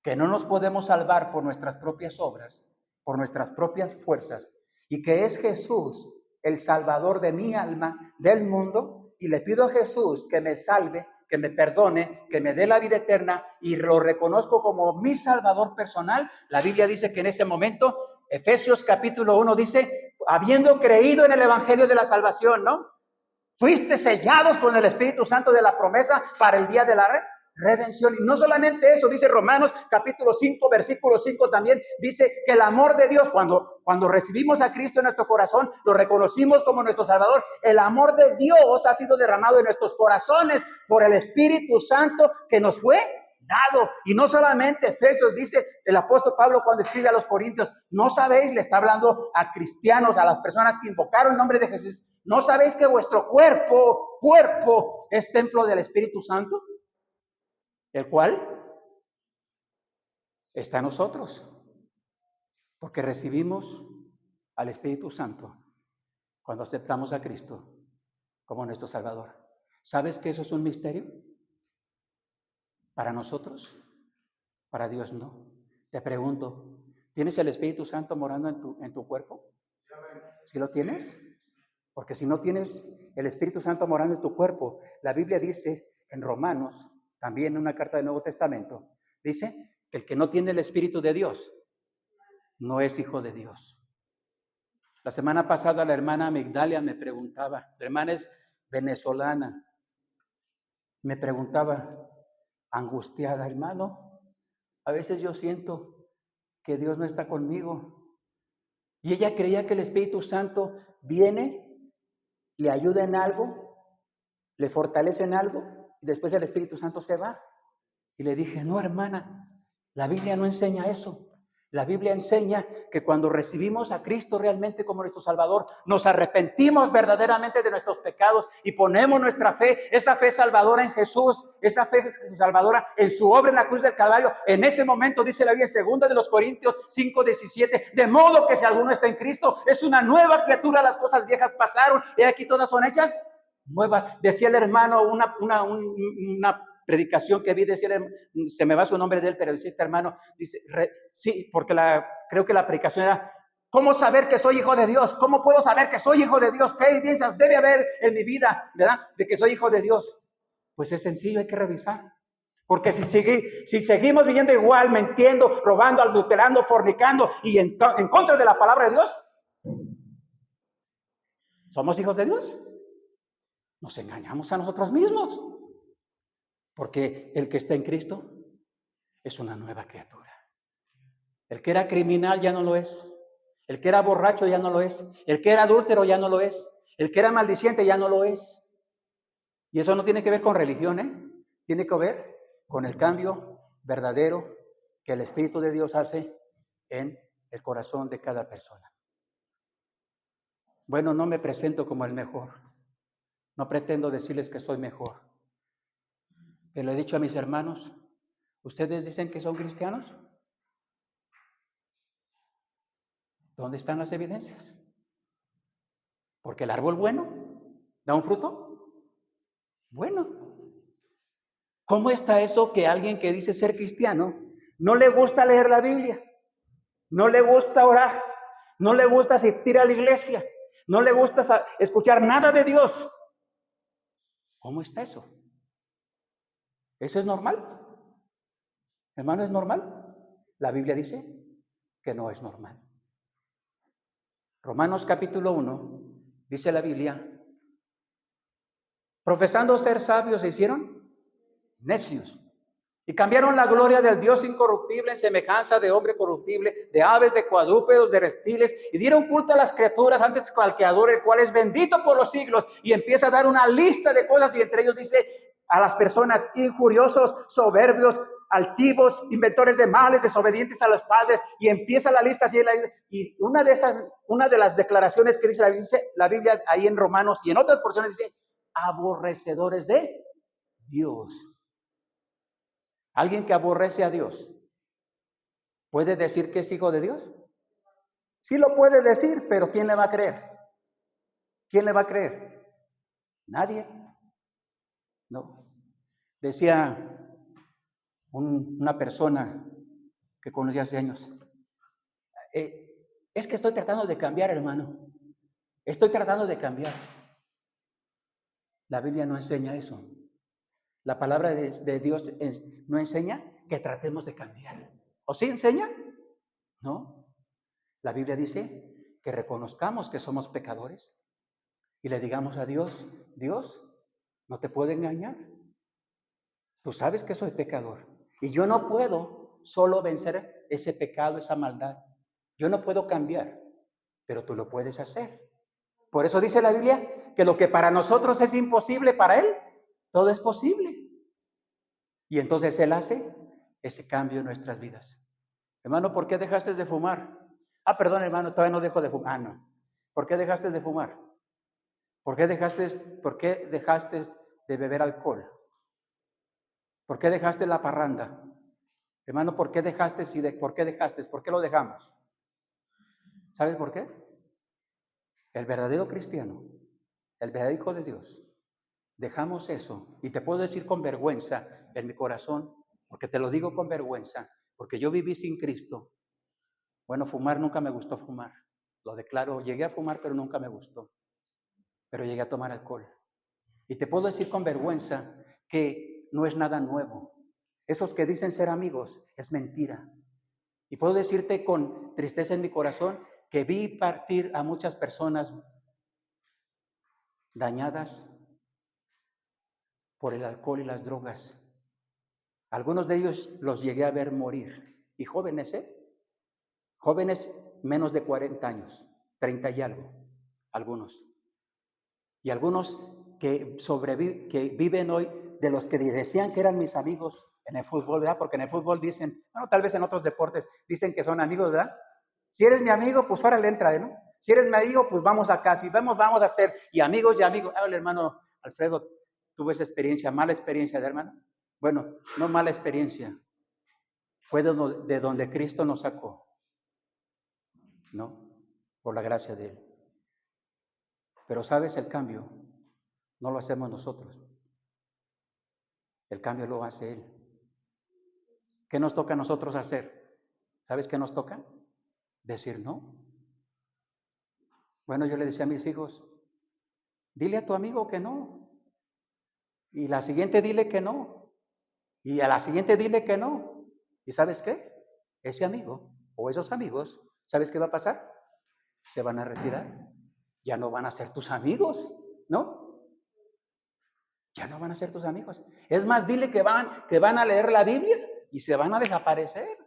que no nos podemos salvar por nuestras propias obras, por nuestras propias fuerzas, y que es Jesús el Salvador de mi alma, del mundo, y le pido a Jesús que me salve, que me perdone, que me dé la vida eterna, y lo reconozco como mi Salvador personal. La Biblia dice que en ese momento, Efesios capítulo 1 dice, habiendo creído en el Evangelio de la salvación, ¿no? Fuiste sellados con el Espíritu Santo de la promesa para el día de la redención. Y no solamente eso, dice Romanos capítulo 5, versículo 5 también, dice que el amor de Dios, cuando recibimos a Cristo en nuestro corazón, lo reconocimos como nuestro Salvador, el amor de Dios ha sido derramado en nuestros corazones por el Espíritu Santo que nos fue dado. Y no solamente Efesios, dice el apóstol Pablo cuando escribe a los Corintios, no sabéis, le está hablando a cristianos, a las personas que invocaron el nombre de Jesús, no sabéis que vuestro cuerpo es templo del Espíritu Santo, el cual está en nosotros, porque recibimos al Espíritu Santo cuando aceptamos a Cristo como nuestro Salvador. ¿Sabes que eso es un misterio? Para nosotros, para Dios no. Te pregunto, ¿tienes el Espíritu Santo morando en tu cuerpo? ¿Sí lo tienes? Porque si no tienes el Espíritu Santo morando en tu cuerpo, la Biblia dice en Romanos, también en una carta del Nuevo Testamento, dice que el que no tiene el Espíritu de Dios no es hijo de Dios. La semana pasada la hermana Migdalia me preguntaba, la hermana es venezolana, me preguntaba, angustiada, hermano, a veces yo siento que Dios no está conmigo. Y ella creía que el Espíritu Santo viene, le ayuda en algo, le fortalece en algo, y después el Espíritu Santo se va. Y le dije, no, hermana, la Biblia no enseña eso. La Biblia enseña que cuando recibimos a Cristo realmente como nuestro Salvador, nos arrepentimos verdaderamente de nuestros pecados y ponemos nuestra fe, esa fe salvadora en Jesús, esa fe salvadora en su obra en la cruz del Calvario. En ese momento dice la Biblia en 2 de los Corintios 5:17, de modo que si alguno está en Cristo, es una nueva criatura, las cosas viejas pasaron y aquí todas son hechas nuevas. Decía el hermano una predicación que vi, decir, se me va su nombre de él, pero decía este hermano, dice, sí, porque creo que la predicación era, ¿cómo saber que soy hijo de Dios? ¿Cómo puedo saber que soy hijo de Dios? ¿Qué evidencias debe haber en mi vida, verdad, de que soy hijo de Dios? Pues es sencillo, hay que revisar. Porque si seguimos viviendo igual, mintiendo, robando, adulterando, fornicando y en contra de la palabra de Dios, ¿somos hijos de Dios? Nos engañamos a nosotros mismos. Porque el que está en Cristo es una nueva criatura. El que era criminal ya no lo es. El que era borracho ya no lo es. El que era adúltero ya no lo es. El que era maldiciente ya no lo es. Y eso no tiene que ver con religión, ¿eh? Tiene que ver con el cambio verdadero que el Espíritu de Dios hace en el corazón de cada persona. Bueno, no me presento como el mejor. No pretendo decirles que soy mejor. Pero le he dicho a mis hermanos, ¿ustedes dicen que son cristianos? ¿Dónde están las evidencias? Porque el árbol bueno da un fruto bueno. ¿Cómo está eso que alguien que dice ser cristiano no le gusta leer la Biblia? No le gusta orar, no le gusta asistir a la iglesia, no le gusta escuchar nada de Dios. ¿Cómo está eso? ¿Eso es normal? Hermano, ¿es normal? La Biblia dice que no es normal. Romanos capítulo 1, dice la Biblia, profesando ser sabios se hicieron necios y cambiaron la gloria del Dios incorruptible en semejanza de hombre corruptible, de aves, de cuadrúpedos, de reptiles, y dieron culto a las criaturas antes que al Creador, el cual es bendito por los siglos, y empieza a dar una lista de cosas, y entre ellos dice a las personas injuriosos, soberbios, altivos, inventores de males, desobedientes a los padres, y empieza la lista así, y una de las declaraciones que dice la Biblia ahí en Romanos y en otras porciones dice, aborrecedores de Dios. Alguien que aborrece a Dios, ¿puede decir que es hijo de Dios? Sí lo puede decir, pero ¿quién le va a creer? ¿Quién le va a creer? Nadie. No. Decía una persona que conocí hace años, es que estoy tratando de cambiar, hermano. Estoy tratando de cambiar. La Biblia no enseña eso. La palabra de Dios no enseña que tratemos de cambiar. ¿O sí enseña? No. La Biblia dice que reconozcamos que somos pecadores y le digamos a Dios, Dios, no te puedo engañar. Tú sabes que soy pecador y yo no puedo solo vencer ese pecado, esa maldad. Yo no puedo cambiar, pero tú lo puedes hacer. Por eso dice la Biblia que lo que para nosotros es imposible, para Él todo es posible. Y entonces Él hace ese cambio en nuestras vidas. Hermano, ¿por qué dejaste de fumar? Perdón, hermano, todavía no dejo de fumar. No. ¿Por qué dejaste de fumar? ¿Por qué dejaste de beber alcohol? ¿Por qué dejaste la parranda? Hermano, ¿por qué dejaste? ¿Por qué dejaste? ¿Por qué lo dejamos? ¿Sabes por qué? El verdadero cristiano, el verdadero hijo de Dios, dejamos eso. Y te puedo decir con vergüenza en mi corazón, porque te lo digo con vergüenza, porque yo viví sin Cristo. Bueno, fumar nunca me gustó fumar. Lo declaro, llegué a fumar, pero nunca me gustó. Pero llegué a tomar alcohol. Y te puedo decir con vergüenza que no es nada nuevo. Esos que dicen ser amigos, es mentira. Y puedo decirte con tristeza en mi corazón que vi partir a muchas personas dañadas por el alcohol y las drogas. Algunos de ellos los llegué a ver morir. Y jóvenes, jóvenes menos de 40 años, 30 y algo, algunos. Y algunos que viven hoy de los que decían que eran mis amigos en el fútbol, ¿verdad? Porque en el fútbol dicen, bueno, tal vez en otros deportes dicen que son amigos, ¿verdad? Si eres mi amigo, pues órale, entra, ¿no? Si eres mi amigo, pues vamos acá. Si vamos a hacer, y amigos y amigos. El hermano Alfredo tuvo esa experiencia, mala experiencia, hermano. Bueno, no mala experiencia. Fue de donde Cristo nos sacó, ¿no? Por la gracia de Él. Pero ¿sabes? El cambio no lo hacemos nosotros. El cambio lo hace Él. ¿Qué nos toca a nosotros hacer? ¿Sabes qué nos toca? Decir no. Bueno, yo le decía a mis hijos, dile a tu amigo que no. Y la siguiente dile que no. Y a la siguiente dile que no. ¿Y sabes qué? Ese amigo o esos amigos, ¿sabes qué va a pasar? Se van a retirar. Ya no van a ser tus amigos, ¿no? Ya no van a ser tus amigos. Es más, dile que van a leer la Biblia y se van a desaparecer.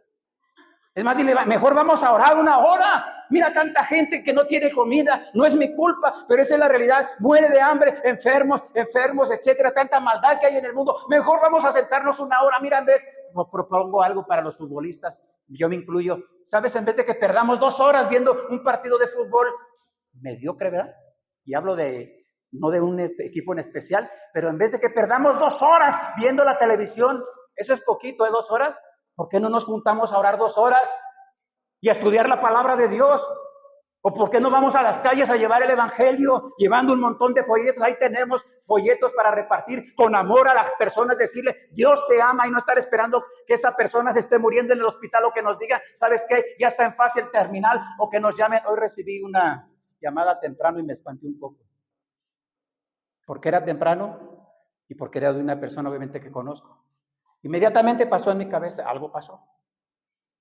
Es más, dile, mejor vamos a orar 1 hora. Mira tanta gente que no tiene comida, no es mi culpa, pero esa es la realidad. Muere de hambre, enfermos, etcétera, tanta maldad que hay en el mundo. Mejor vamos a sentarnos 1 hora. Mira, en vez, propongo algo para los futbolistas, yo me incluyo. ¿Sabes? En vez de que perdamos 2 horas viendo un partido de fútbol mediocre, ¿verdad? Y hablo no de un equipo en especial, pero en vez de que perdamos 2 horas viendo la televisión, eso es poquito, 2 horas. ¿Por qué no nos juntamos a orar 2 horas y a estudiar la palabra de Dios? ¿O por qué no vamos a las calles a llevar el evangelio, llevando un montón de folletos? Ahí tenemos folletos para repartir con amor a las personas, decirle, Dios te ama, y no estar esperando que esa persona se esté muriendo en el hospital o que nos diga, ¿sabes qué? Ya está en fase terminal, o que nos llamen. Hoy recibí una llamada temprano y me espanté un poco. Porque era temprano y porque era de una persona obviamente que conozco. Inmediatamente pasó en mi cabeza, algo pasó,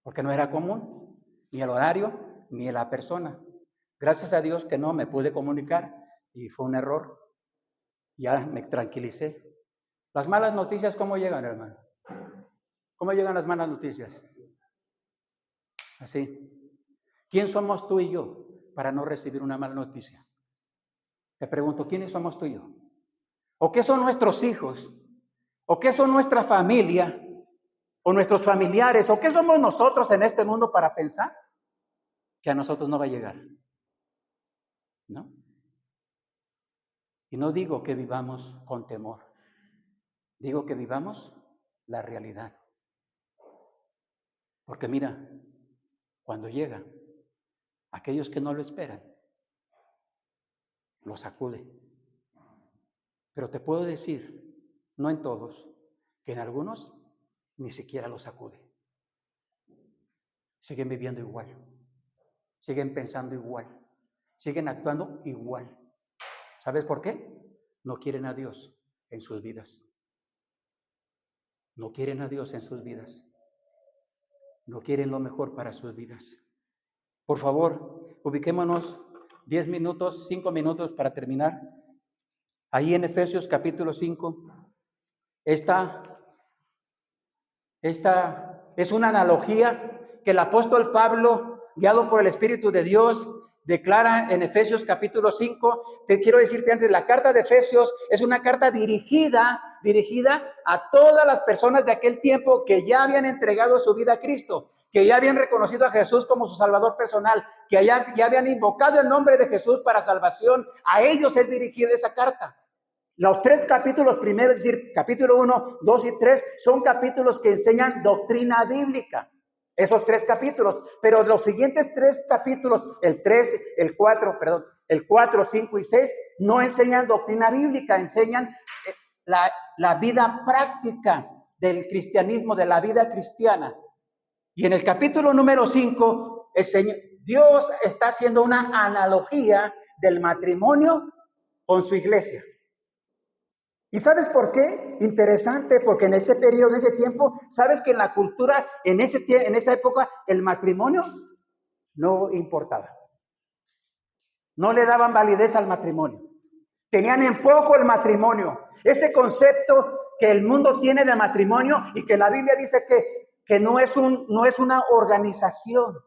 porque no era común, ni el horario, ni la persona. Gracias a Dios que no me pude comunicar y fue un error. Ya me tranquilicé. Las malas noticias, ¿cómo llegan, hermano? ¿Cómo llegan las malas noticias? Así. ¿Quién somos tú y yo para no recibir una mala noticia? Te pregunto, ¿quiénes somos tú y yo? ¿O qué son nuestros hijos? ¿O qué son nuestra familia? ¿O nuestros familiares? ¿O qué somos nosotros en este mundo para pensar que a nosotros no va a llegar? ¿No? Y no digo que vivamos con temor. Digo que vivamos la realidad. Porque mira, cuando llega, aquellos que no lo esperan, lo sacude. Pero te puedo decir, no en todos, que en algunos ni siquiera lo sacude. Siguen viviendo igual, siguen pensando igual, siguen actuando igual. ¿Sabes por qué? No quieren a Dios en sus vidas. No quieren a Dios en sus vidas. No quieren lo mejor para sus vidas. Por favor, ubiquémonos 10 minutos, 5 minutos para terminar. Ahí en Efesios capítulo 5, esta es una analogía que el apóstol Pablo, guiado por el Espíritu de Dios, declara en Efesios capítulo 5. Te quiero decirte antes, la carta de Efesios es una carta dirigida dirigida a todas las personas de aquel tiempo que ya habían entregado su vida a Cristo, que ya habían reconocido a Jesús como su Salvador personal, que ya habían invocado el nombre de Jesús para salvación. A ellos es dirigida esa carta. Los 3 capítulos primeros, es decir, capítulo 1, 2 y 3, son capítulos que enseñan doctrina bíblica. Esos 3 capítulos, pero los siguientes 3 capítulos, el 4, 5 y 6, no enseñan doctrina bíblica, enseñan la vida práctica del cristianismo, de la vida cristiana. Y en el capítulo número 5, Dios está haciendo una analogía del matrimonio con su iglesia. ¿Y sabes por qué? Interesante, porque en ese periodo, en ese tiempo, sabes que en la cultura, en esa época, el matrimonio no importaba. No le daban validez al matrimonio. Tenían en poco el matrimonio. Ese concepto que el mundo tiene de matrimonio y que la Biblia dice que no es una organización.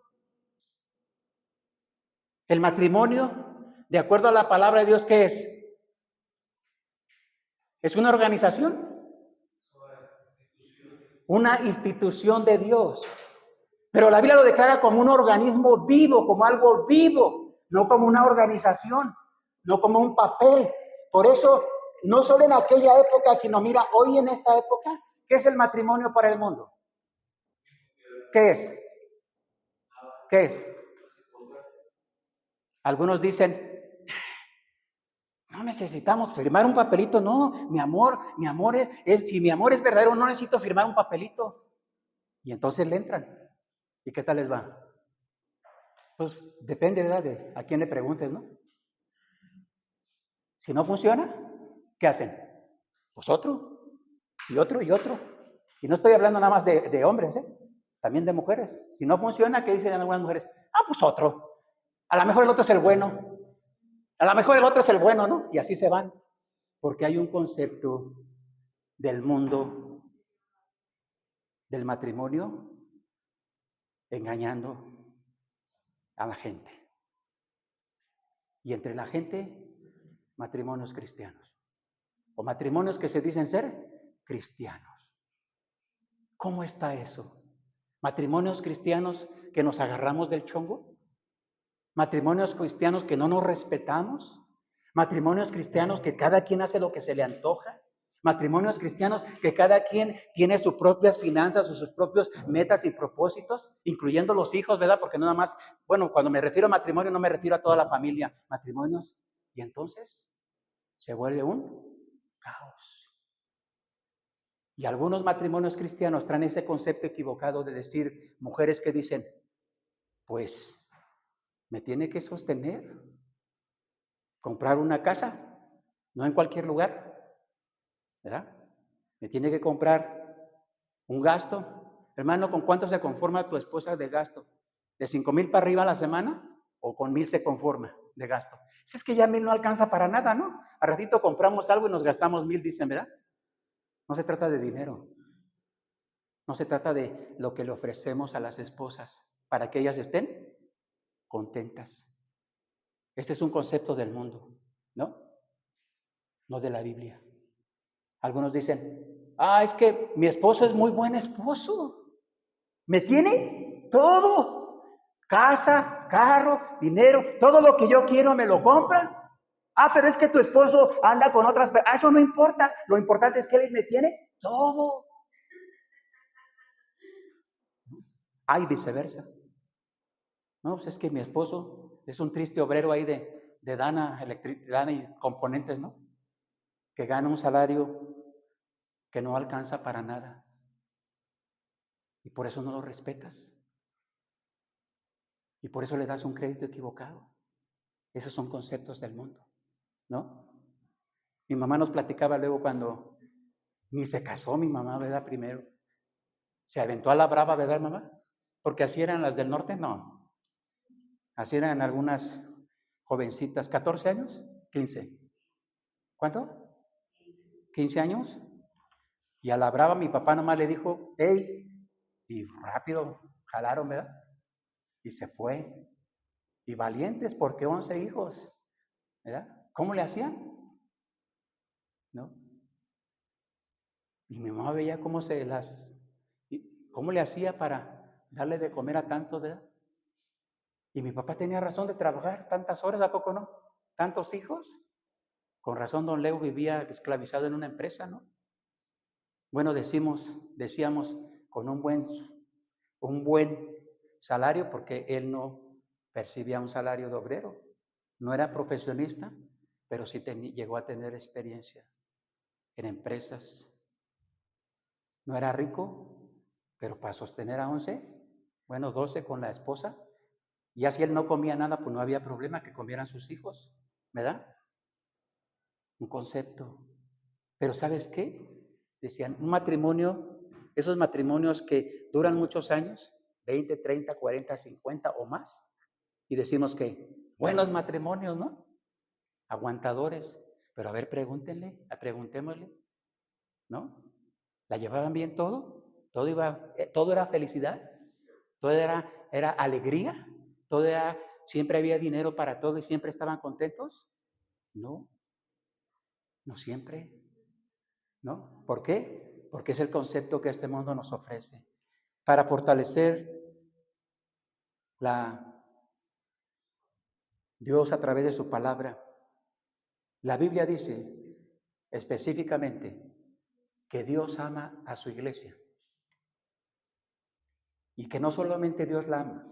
El matrimonio, de acuerdo a la palabra de Dios, ¿qué es? ¿Es una organización? Una institución de Dios. Pero la Biblia lo declara como un organismo vivo, como algo vivo, no como una organización, no como un papel. Por eso, no solo en aquella época, sino mira, hoy en esta época, ¿qué es el matrimonio para el mundo? ¿Qué es? ¿Qué es? Algunos dicen, no necesitamos firmar un papelito, no, mi amor si mi amor es verdadero, no necesito firmar un papelito. Y entonces le entran. ¿Y qué tal les va? Pues depende, ¿verdad? De a quién le preguntes, ¿no? Si no funciona, ¿qué hacen? Pues otro, y otro, y otro. Y no estoy hablando nada más de hombres, también de mujeres. Si no funciona, ¿qué dicen algunas mujeres? Pues otro. A lo mejor el otro es el bueno. A lo mejor el otro es el bueno, ¿no? Y así se van. Porque hay un concepto del mundo, del matrimonio, engañando a la gente. Y entre la gente, matrimonios cristianos. O matrimonios que se dicen ser cristianos. ¿Cómo está eso? ¿Matrimonios cristianos que nos agarramos del chongo? ¿Matrimonios cristianos que no nos respetamos? ¿Matrimonios cristianos que cada quien hace lo que se le antoja? ¿Matrimonios cristianos que cada quien tiene sus propias finanzas o sus propios metas y propósitos, incluyendo los hijos, ¿verdad? Porque nada más, bueno, cuando me refiero a matrimonio no me refiero a toda la familia. Matrimonios, y entonces se vuelve un caos. Y algunos matrimonios cristianos traen ese concepto equivocado de decir, mujeres que dicen, pues, me tiene que sostener, comprar una casa, no en cualquier lugar, ¿verdad? Me tiene que comprar un gasto. Hermano, ¿con cuánto se conforma tu esposa de gasto? ¿De 5,000 para arriba a la semana? ¿O con 1,000 se conforma de gasto? Es que ya 1,000 no alcanza para nada, ¿no? A ratito compramos algo y nos gastamos 1,000, dicen, ¿verdad? No se trata de dinero. No se trata de lo que le ofrecemos a las esposas para que ellas estén contentas. Este es un concepto del mundo, ¿no? No de la Biblia. Algunos dicen, es que mi esposo es muy buen esposo. Me tiene todo. Casa, carro, dinero, todo lo que yo quiero me lo compra. Pero es que tu esposo anda con otras personas. Eso no importa. Lo importante es que él me tiene todo. Hay viceversa. No, pues es que mi esposo es un triste obrero ahí de Dana y Componentes, ¿no? Que gana un salario que no alcanza para nada. Y por eso no lo respetas. Y por eso le das un crédito equivocado. Esos son conceptos del mundo, ¿no? Mi mamá nos platicaba luego cuando ni se casó mi mamá, ¿verdad? Primero. Se aventó a la brava, ¿verdad, mamá? Porque así eran las del norte, no. Así eran algunas jovencitas, 14 años, 15. ¿Cuánto? 15 años. Y a la brava mi papá nomás le dijo, hey, y rápido jalaron, ¿verdad? Y se fue. Y valientes, porque 11 hijos, ¿verdad? ¿Cómo le hacían? ¿No? Y mi mamá veía cómo le hacía para darle de comer a tantos, ¿verdad? Y mi papá tenía razón de trabajar tantas horas, ¿a poco no? Tantos hijos. Con razón don Leo vivía esclavizado en una empresa, ¿no? Bueno, decíamos, con un buen salario, porque él no percibía un salario de obrero. No era profesionista, pero sí llegó a tener experiencia en empresas. No era rico, pero para sostener a 12 con la esposa, y así él no comía nada, pues no había problema que comieran sus hijos, ¿verdad? Un concepto. Pero ¿sabes qué? Decían, un matrimonio, esos matrimonios que duran muchos años, 20, 30, 40, 50 o más, y decimos que buenos matrimonios, ¿no? Aguantadores. Pero a ver, preguntémosle, ¿no? ¿La llevaban bien todo? ¿Todo era felicidad? ¿Todo era alegría? ¿Siempre había dinero para todo y siempre estaban contentos? No, no siempre, ¿no? ¿Por qué? Porque es el concepto que este mundo nos ofrece. Para fortalecer Dios a través de su palabra, la Biblia dice específicamente que Dios ama a su iglesia y que no solamente Dios la ama.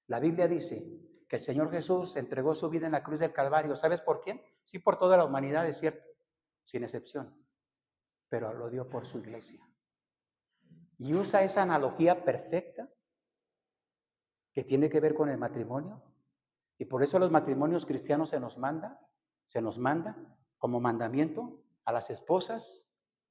La Biblia dice que el Señor Jesús entregó su vida en la cruz del Calvario. ¿Sabes por quién? Sí, por toda la humanidad, es cierto, sin excepción, pero lo dio por su iglesia. Y usa esa analogía perfecta que tiene que ver con el matrimonio. Y por eso los matrimonios cristianos se nos manda como mandamiento a las esposas.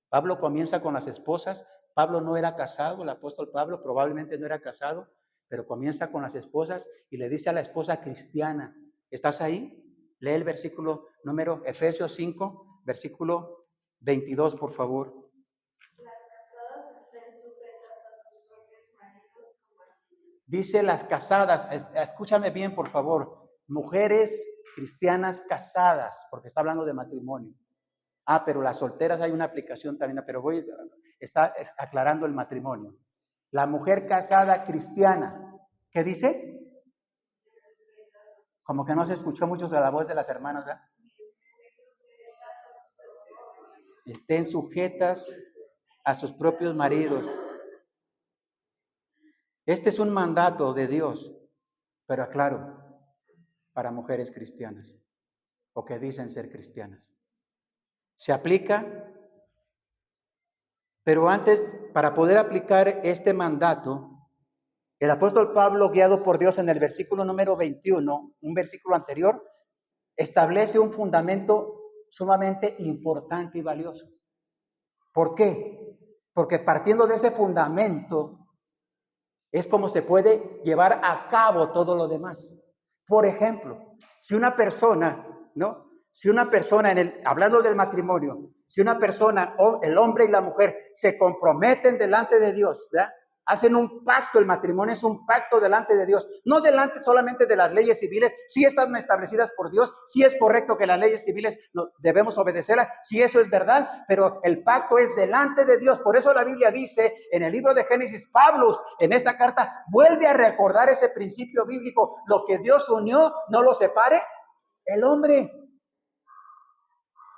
Pablo comienza con las esposas. Pablo no era casado, el apóstol Pablo probablemente no era casado, pero comienza con las esposas y le dice a la esposa cristiana, ¿estás ahí? Lee el versículo número Efesios 5, versículo 22, por favor. Las casadas estén sujetas a sus propios maridos como al Señor. Dice las casadas, escúchame bien, por favor, mujeres cristianas casadas, porque está hablando de matrimonio. Pero las solteras hay una aplicación también, pero está aclarando el matrimonio. La mujer casada cristiana, ¿qué dice? Como que no se escuchó mucho de la voz de las hermanas, ¿verdad? Estén sujetas a sus propios maridos. Este es un mandato de Dios, pero aclaro, para mujeres cristianas, o que dicen ser cristianas. Se aplica, pero antes, para poder aplicar este mandato, el apóstol Pablo, guiado por Dios en el versículo número 21, un versículo anterior, establece un fundamento sumamente importante y valioso. ¿Por qué? Porque partiendo de ese fundamento es como se puede llevar a cabo todo lo demás. Por ejemplo, si una persona, hablando del matrimonio, si una persona, el hombre y la mujer, se comprometen delante de Dios, ¿verdad? Hacen un pacto, el matrimonio es un pacto delante de Dios, no delante solamente de las leyes civiles, sí están establecidas por Dios, sí es correcto que las leyes civiles debemos obedecerlas, sí eso es verdad, pero el pacto es delante de Dios. Por eso la Biblia dice en el libro de Génesis, Pablo en esta carta vuelve a recordar ese principio bíblico: lo que Dios unió, no lo separe el hombre,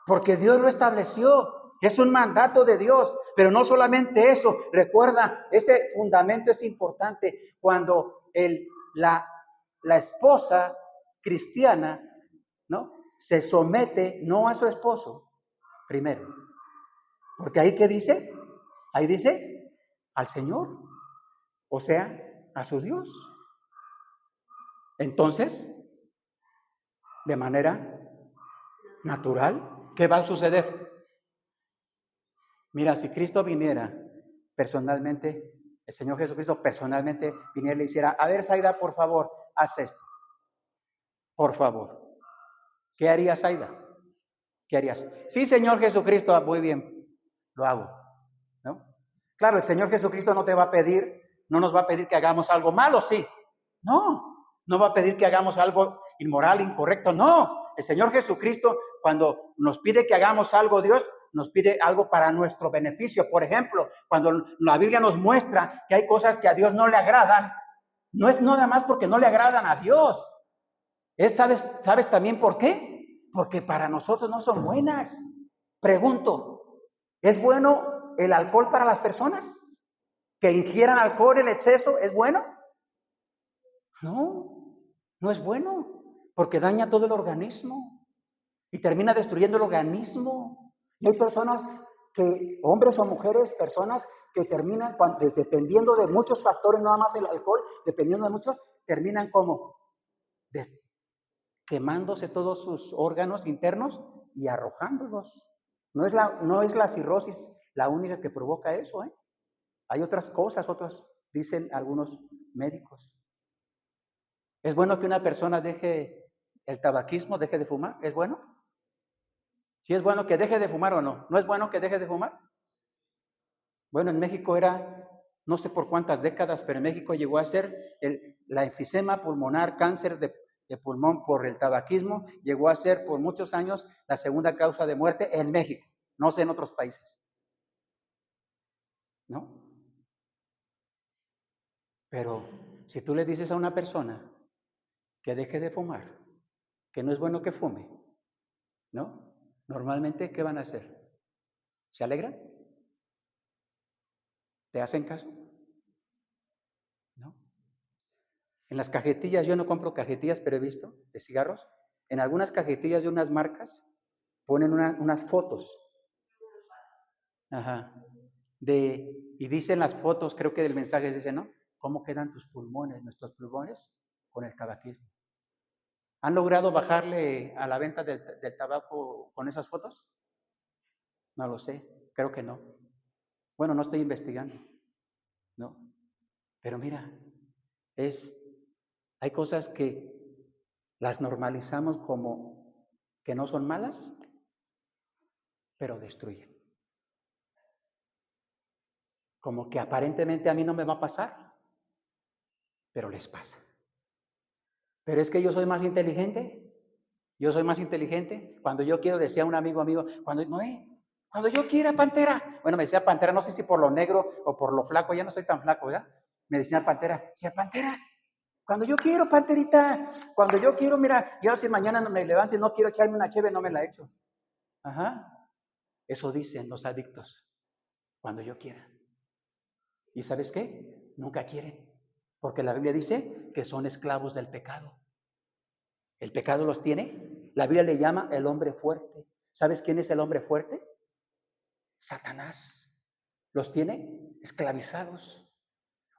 porque Dios lo estableció. Es un mandato de Dios, pero no solamente eso. Recuerda, ese fundamento es importante cuando la esposa cristiana, ¿no?, se somete no a su esposo primero, porque ahí ¿qué dice? Ahí dice al Señor, o sea, a su Dios. Entonces, de manera natural, ¿qué va a suceder? Mira, si Cristo viniera personalmente, el Señor Jesucristo personalmente viniera y le hiciera: a ver, Zaida, por favor, haz esto. Por favor. ¿Qué harías, Zaida? ¿Qué harías? Sí, Señor Jesucristo, muy bien, lo hago, ¿no? Claro, el Señor Jesucristo no nos va a pedir que hagamos algo malo, ¿sí? No va a pedir que hagamos algo inmoral, incorrecto, no. El Señor Jesucristo, cuando nos pide que hagamos algo, Dios nos pide algo para nuestro beneficio. Por ejemplo, cuando la Biblia nos muestra que hay cosas que a Dios no le agradan, no es nada más porque no le agradan a Dios. ¿Sabes también por qué? Porque para nosotros no son buenas. Pregunto, ¿es bueno el alcohol para las personas? ¿Que ingieran alcohol en exceso es bueno? No, no es bueno, porque daña todo el organismo y termina destruyendo el organismo. Y hay personas que, hombres o mujeres, personas que terminan, dependiendo de muchos factores, no nada más el alcohol, dependiendo de muchos, terminan como quemándose todos sus órganos internos y arrojándolos. No es la cirrosis la única que provoca eso, ¿eh? Hay otras cosas, dicen algunos médicos. ¿Es bueno que una persona deje el tabaquismo, deje de fumar? ¿Es bueno? ¿Sí es bueno que deje de fumar o no? ¿No es bueno que deje de fumar? Bueno, en México era, no sé por cuántas décadas, pero en México llegó a ser la enfisema pulmonar, cáncer de pulmón por el tabaquismo, llegó a ser por muchos años la segunda causa de muerte en México, no sé en otros países. ¿No? Pero si tú le dices a una persona que deje de fumar, que no es bueno que fume, ¿no? Normalmente, ¿qué van a hacer? ¿Se alegran? ¿Te hacen caso? ¿No? En las cajetillas, yo no compro cajetillas, pero he visto de cigarros, en algunas cajetillas de unas marcas ponen unas fotos. Ajá. Y dicen las fotos, creo que del mensaje dice, ¿no? ¿Cómo quedan tus pulmones, nuestros pulmones, con el tabaquismo? ¿Han logrado bajarle a la venta del tabaco con esas fotos? No lo sé, creo que no. Bueno, no estoy investigando, ¿no? Pero mira, hay cosas que las normalizamos como que no son malas, pero destruyen. Como que aparentemente a mí no me va a pasar, pero les pasa. Pero es que yo soy más inteligente. Cuando yo quiero, decía un amigo, cuando yo quiera, Pantera. Bueno, me decía Pantera, no sé si por lo negro o por lo flaco, ya no soy tan flaco, ¿verdad? Me decía Pantera, Pantera, cuando yo quiero, Panterita, cuando yo quiero, mira, yo si mañana no me levanto y no quiero echarme una cheve, no me la echo. Ajá. Eso dicen los adictos, cuando yo quiera. ¿Y sabes qué? Nunca quieren, porque la Biblia dice que son esclavos del pecado. ¿El pecado los tiene? La Biblia le llama el hombre fuerte. ¿Sabes quién es el hombre fuerte? Satanás. Los tiene esclavizados.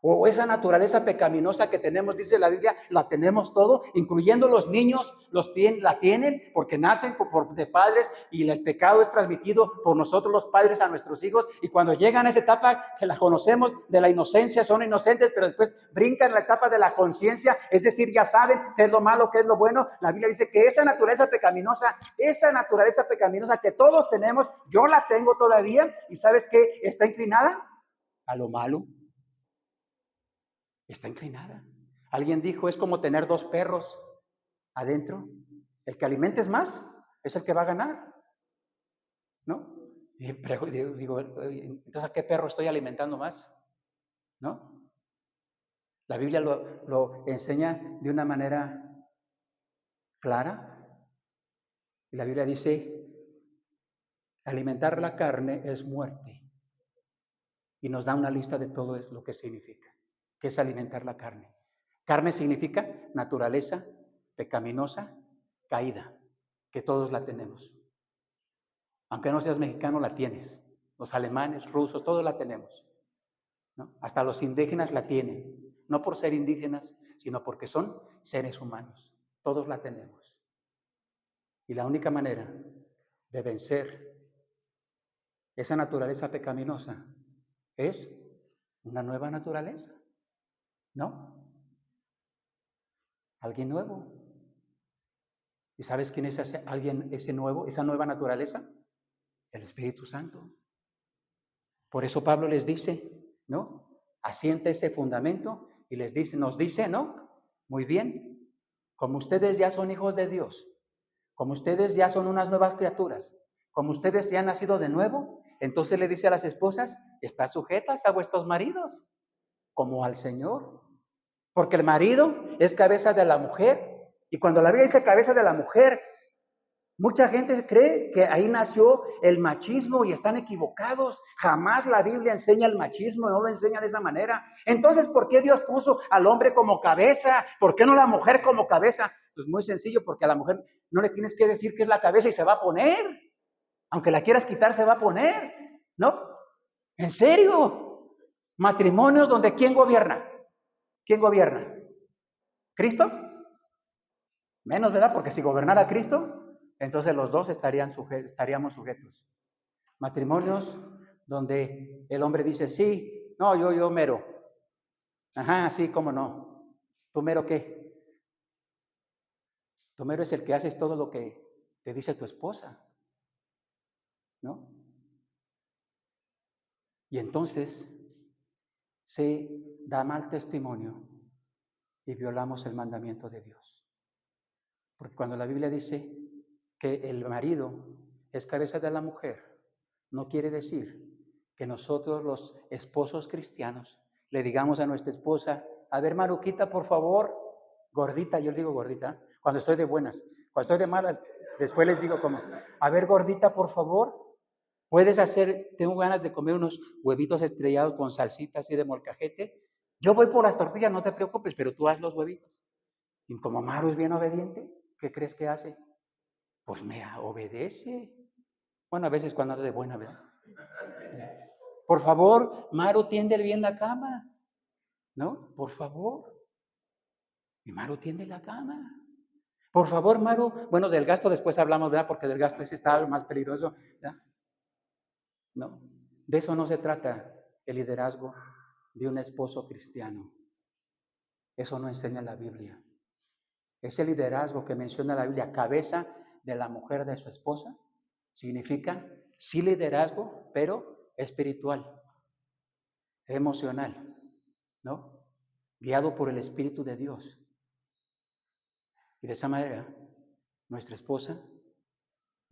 O esa naturaleza pecaminosa que tenemos, dice la Biblia, la tenemos todo, incluyendo los niños, la tienen porque nacen de padres y el pecado es transmitido por nosotros los padres a nuestros hijos. Y cuando llegan a esa etapa que la conocemos de la inocencia, son inocentes, pero después brincan la etapa de la conciencia, es decir, ya saben qué es lo malo, qué es lo bueno. La Biblia dice que esa naturaleza pecaminosa que todos tenemos, yo la tengo todavía, y ¿sabes qué? Está inclinada a lo malo. Está inclinada. Alguien dijo, es como tener dos perros adentro. El que alimentes más es el que va a ganar, ¿no? Y digo, entonces, ¿a qué perro estoy alimentando más? ¿No? La Biblia lo enseña de una manera clara. Y la Biblia dice, alimentar la carne es muerte. Y nos da una lista de todo lo que significa. ¿Qué es alimentar la carne? Carne significa naturaleza pecaminosa, caída, que todos la tenemos. Aunque no seas mexicano, la tienes. Los alemanes, rusos, todos la tenemos, ¿no? Hasta los indígenas la tienen. No por ser indígenas, sino porque son seres humanos. Todos la tenemos. Y la única manera de vencer esa naturaleza pecaminosa es una nueva naturaleza, ¿no? Alguien nuevo. ¿Y sabes quién es ese nuevo, esa nueva naturaleza? El Espíritu Santo. Por eso Pablo les dice, ¿no? Asienta ese fundamento y nos dice, ¿no? Muy bien, como ustedes ya son hijos de Dios, como ustedes ya son unas nuevas criaturas, como ustedes ya han nacido de nuevo, entonces le dice a las esposas, están sujetas a vuestros maridos, como al Señor. Porque el marido es cabeza de la mujer. Y cuando la Biblia dice cabeza de la mujer, mucha gente cree que ahí nació el machismo y están equivocados. Jamás la Biblia enseña el machismo, no lo enseña de esa manera. Entonces, ¿por qué Dios puso al hombre como cabeza? ¿Por qué no la mujer como cabeza? Pues muy sencillo, porque a la mujer no le tienes que decir que es la cabeza y se va a poner. Aunque la quieras quitar, se va a poner, ¿no? ¿En serio? Matrimonios donde ¿quién gobierna? ¿Quién gobierna? ¿Cristo? Menos, ¿verdad? Porque si gobernara Cristo, entonces los dos estaríamos sujetos. Matrimonios donde el hombre dice, sí, no, yo mero. Ajá, sí, cómo no. ¿Tú mero qué? Tu mero es el que haces todo lo que te dice tu esposa, ¿no? Y entonces se da mal testimonio y violamos el mandamiento de Dios. Porque cuando la Biblia dice que el marido es cabeza de la mujer, no quiere decir que nosotros los esposos cristianos le digamos a nuestra esposa, a ver Maruquita, por favor, gordita, yo le digo gordita, cuando estoy de buenas, cuando estoy de malas, después les digo como, a ver gordita, por favor, puedes hacer, tengo ganas de comer unos huevitos estrellados con salsita así de molcajete, yo voy por las tortillas, no te preocupes, pero tú haz los huevitos. Y como Maru es bien obediente, ¿qué crees que hace? Pues me obedece. Bueno, a veces cuando ando de buena, ¿verdad? Por favor, Maru, tiende bien la cama, ¿no? Por favor. Y Maru tiende la cama. Por favor, Maru. Bueno, del gasto después hablamos, ¿verdad? Porque del gasto ese está más peligroso, ¿verdad? No, de eso no se trata el liderazgo de un esposo cristiano. Eso no enseña la Biblia. Ese liderazgo que menciona la Biblia, cabeza de la mujer de su esposa, significa sí liderazgo, pero espiritual, emocional, ¿no? Guiado por el Espíritu de Dios. Y de esa manera, nuestra esposa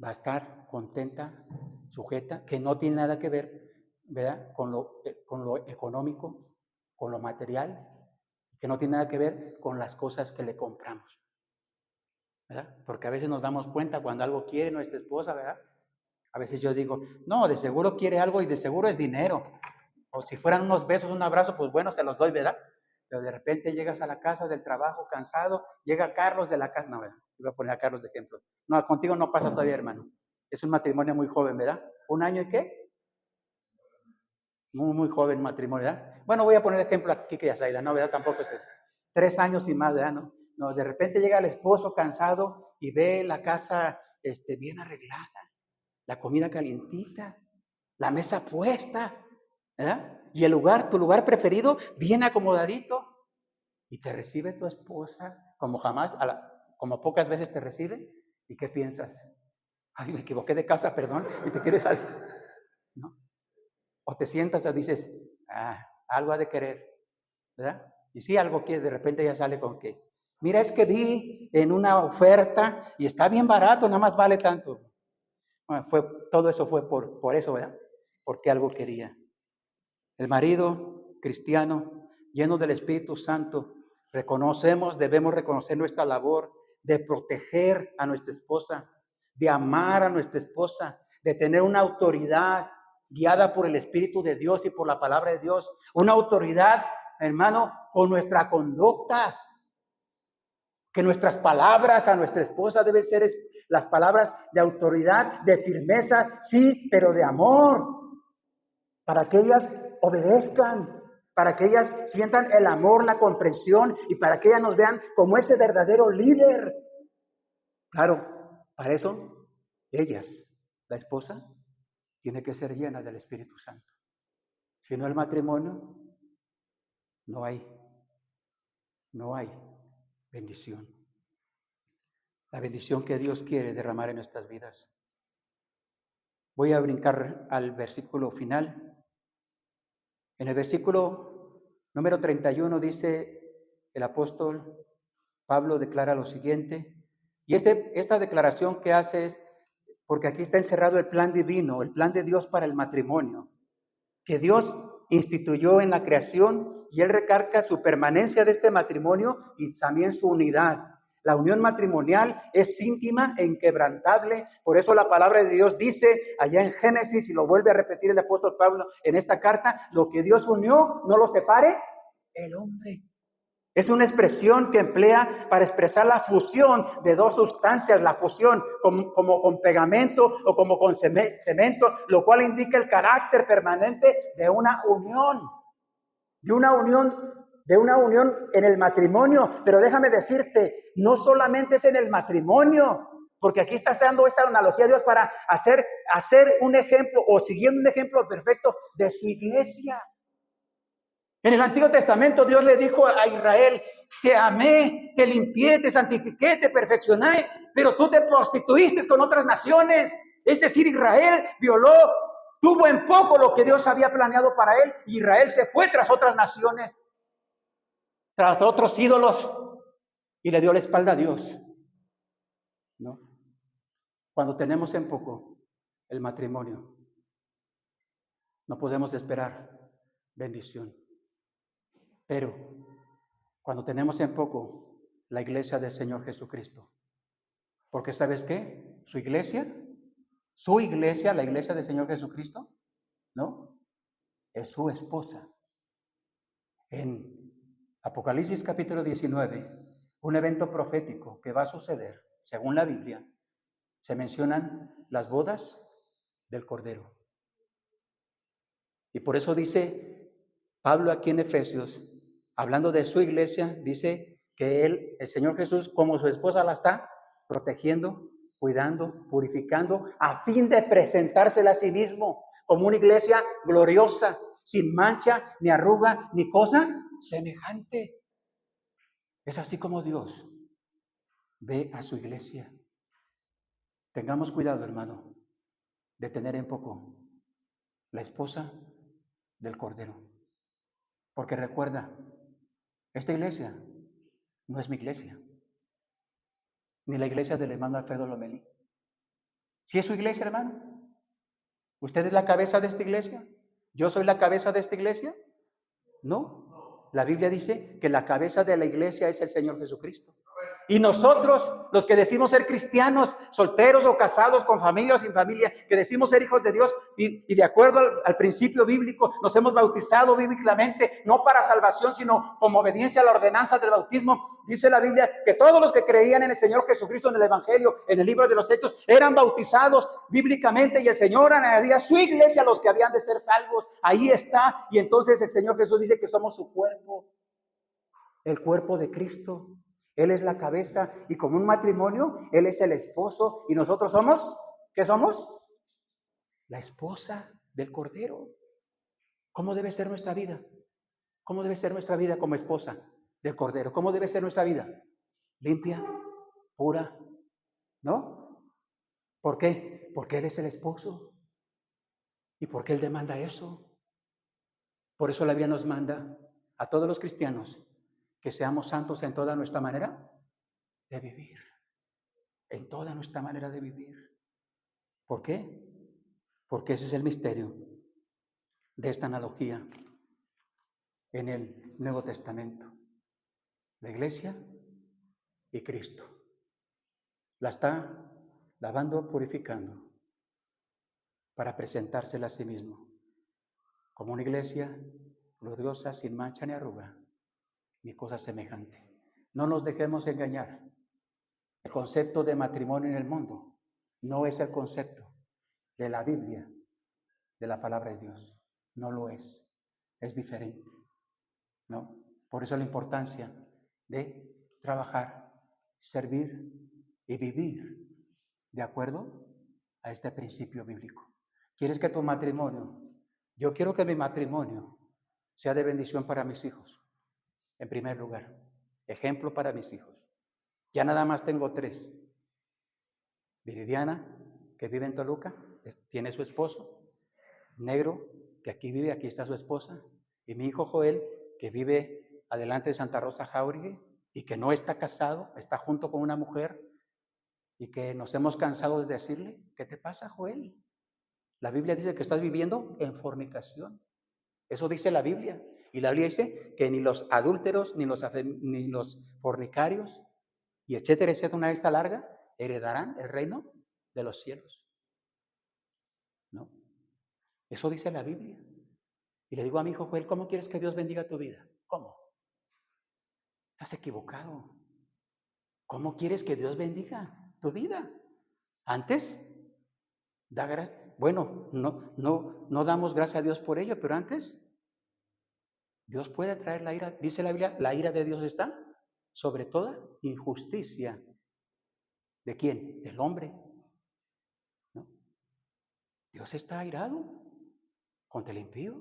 va a estar contenta, sujeta, que no tiene nada que ver, ¿verdad?, con lo económico, con lo material, que no tiene nada que ver con las cosas que le compramos, ¿verdad? Porque a veces nos damos cuenta cuando algo quiere nuestra esposa, ¿verdad? A veces yo digo, no, de seguro quiere algo y de seguro es dinero. O si fueran unos besos, un abrazo, pues bueno, se los doy, ¿verdad? Pero de repente llegas a la casa del trabajo cansado, llega Carlos de la casa, no, ¿verdad? Voy a poner a Carlos de ejemplo. No, contigo no pasa todavía, hermano. Es un matrimonio muy joven, ¿verdad? ¿1 año y qué? Muy joven matrimonio, ¿verdad? Bueno, voy a poner ejemplo aquí que ya Zaida, ¿no? ¿Verdad? Tampoco ustedes. 3 años y más, ¿verdad? No, de repente llega el esposo cansado y ve la casa bien arreglada, la comida calientita, la mesa puesta, ¿verdad? Y el lugar, tu lugar preferido, bien acomodadito. Y te recibe tu esposa como jamás, como pocas veces te recibe. ¿Y qué piensas? Ay, me equivoqué de casa, perdón, y te quieres salir, ¿no? O te sientas y dices, algo ha de querer, ¿verdad? Y si algo quiere, de repente ya sale con que, mira, es que vi en una oferta y está bien barato, nada más vale tanto. Bueno, todo eso fue por eso, ¿verdad? Porque algo quería. El marido cristiano, lleno del Espíritu Santo, debemos reconocer nuestra labor de proteger a nuestra esposa, de amar a nuestra esposa, de tener una autoridad guiada por el Espíritu de Dios y por la palabra de Dios. Una autoridad, hermano, con nuestra conducta. Que nuestras palabras a nuestra esposa deben ser las palabras de autoridad, de firmeza, sí, pero de amor. Para que ellas obedezcan, para que ellas sientan el amor, la comprensión y para que ellas nos vean como ese verdadero líder. Claro, para eso ellas, la esposa, tiene que ser llena del Espíritu Santo. Si no, el matrimonio, no hay bendición. La bendición que Dios quiere derramar en nuestras vidas. Voy a brincar al versículo final. En el versículo número 31 dice el apóstol Pablo declara lo siguiente, y esta declaración que hace es Porque aquí está encerrado el plan divino, el plan de Dios para el matrimonio, que Dios instituyó en la creación y Él recarga su permanencia de este matrimonio y también su unidad. La unión matrimonial es íntima e inquebrantable. Por eso la palabra de Dios dice allá en Génesis, y lo vuelve a repetir el apóstol Pablo en esta carta, lo que Dios unió, no lo separe el hombre. Es una expresión que emplea para expresar la fusión de dos sustancias, la fusión como con pegamento o como con cemento, lo cual indica el carácter permanente de una unión, de una unión en el matrimonio. Pero déjame decirte, no solamente es en el matrimonio, porque aquí está dando esta analogía de Dios para hacer un ejemplo o siguiendo un ejemplo perfecto de su iglesia. En el Antiguo Testamento Dios le dijo a Israel: te amé, te limpié, te santifiqué, te perfeccioné, pero tú te prostituiste con otras naciones. Es decir, Israel tuvo en poco lo que Dios había planeado para él, y Israel se fue tras otras naciones, tras otros ídolos, y le dio la espalda a Dios. ¿No? Cuando tenemos en poco el matrimonio, no podemos esperar bendición. Pero cuando tenemos en poco la iglesia del Señor Jesucristo, porque ¿sabes qué? Su iglesia, la iglesia del Señor Jesucristo, ¿no? Es su esposa. En Apocalipsis capítulo 19, un evento profético que va a suceder, según la Biblia, se mencionan las bodas del Cordero. Y por eso dice Pablo aquí en Efesios, hablando de su iglesia, dice que él, el Señor Jesús, como su esposa, la está protegiendo, cuidando, purificando, a fin de presentársela a sí mismo como una iglesia gloriosa, sin mancha, ni arruga, ni cosa semejante. Es así como Dios ve a su iglesia. Tengamos cuidado, hermano, de tener en poco la esposa del Cordero. Porque recuerda, esta iglesia no es mi iglesia, ni la iglesia del hermano Alfredo Lomelí. ¿Sí es su iglesia, hermano? ¿Usted es la cabeza de esta iglesia? ¿Yo soy la cabeza de esta iglesia? No. La Biblia dice que la cabeza de la iglesia es el Señor Jesucristo. Y nosotros, los que decimos ser cristianos, solteros o casados, con familia o sin familia, que decimos ser hijos de Dios y de acuerdo al principio bíblico, nos hemos bautizado bíblicamente, no para salvación, sino como obediencia a la ordenanza del bautismo. Dice la Biblia que todos los que creían en el Señor Jesucristo, en el Evangelio, en el libro de los Hechos, eran bautizados bíblicamente, y el Señor añadía a su iglesia a los que habían de ser salvos. Ahí está. Y entonces el Señor Jesús dice que somos su cuerpo, el cuerpo de Cristo. Él es la cabeza, y como un matrimonio, Él es el esposo, y nosotros somos, ¿qué somos? La esposa del Cordero. ¿Cómo debe ser nuestra vida? ¿Cómo debe ser nuestra vida como esposa del Cordero? ¿Cómo debe ser nuestra vida? Limpia, pura, ¿no? ¿Por qué? Porque Él es el esposo. ¿Y por qué Él demanda eso? Por eso la Biblia nos manda a todos los cristianos que seamos santos en toda nuestra manera de vivir. En toda nuestra manera de vivir. ¿Por qué? Porque ese es el misterio de esta analogía en el Nuevo Testamento. La iglesia y Cristo. La está lavando, purificando, para presentársela a sí mismo como una iglesia gloriosa, sin mancha ni arruga, ni cosa semejante. No nos dejemos engañar. El concepto de matrimonio en el mundo no es el concepto de la Biblia, de la palabra de Dios. No lo es. Es diferente, ¿no? Por eso la importancia de trabajar, servir y vivir de acuerdo a este principio bíblico. ¿Quieres que tu matrimonio? Yo quiero que mi matrimonio sea de bendición para mis hijos. En primer lugar, ejemplo para mis hijos. Ya nada más tengo 3. Viridiana, que vive en Toluca, tiene su esposo. Negro, que aquí vive, aquí está su esposa. Y mi hijo Joel, que vive adelante de Santa Rosa Jauregui y que no está casado, está junto con una mujer y que nos hemos cansado de decirle, ¿qué te pasa, Joel? La Biblia dice que estás viviendo en fornicación. Eso dice la Biblia. Y la Biblia dice que ni los adúlteros, ni los fornicarios, y etcétera, etcétera, una lista larga, heredarán el reino de los cielos. ¿No? Eso dice la Biblia. Y le digo a mi hijo Joel, ¿cómo quieres que Dios bendiga tu vida? ¿Cómo? Estás equivocado. ¿Cómo quieres que Dios bendiga tu vida? Antes, da gracias. Bueno, no damos gracias a Dios por ello, pero antes, Dios puede traer la ira. Dice la Biblia, la ira de Dios está sobre toda injusticia. ¿De quién? Del hombre. ¿No? Dios está airado contra el impío.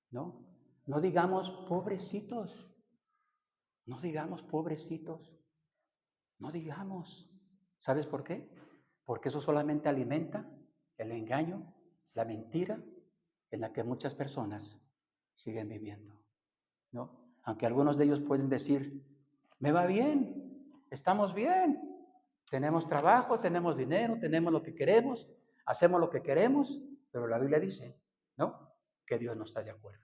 ¿No? No digamos pobrecitos. No digamos pobrecitos. No digamos. ¿Sabes por qué? Porque eso solamente alimenta el engaño, la mentira en la que muchas personas siguen viviendo, ¿no? Aunque algunos de ellos pueden decir, me va bien, estamos bien, tenemos trabajo, tenemos dinero, tenemos lo que queremos, hacemos lo que queremos, pero la Biblia dice, ¿no? Que Dios no está de acuerdo.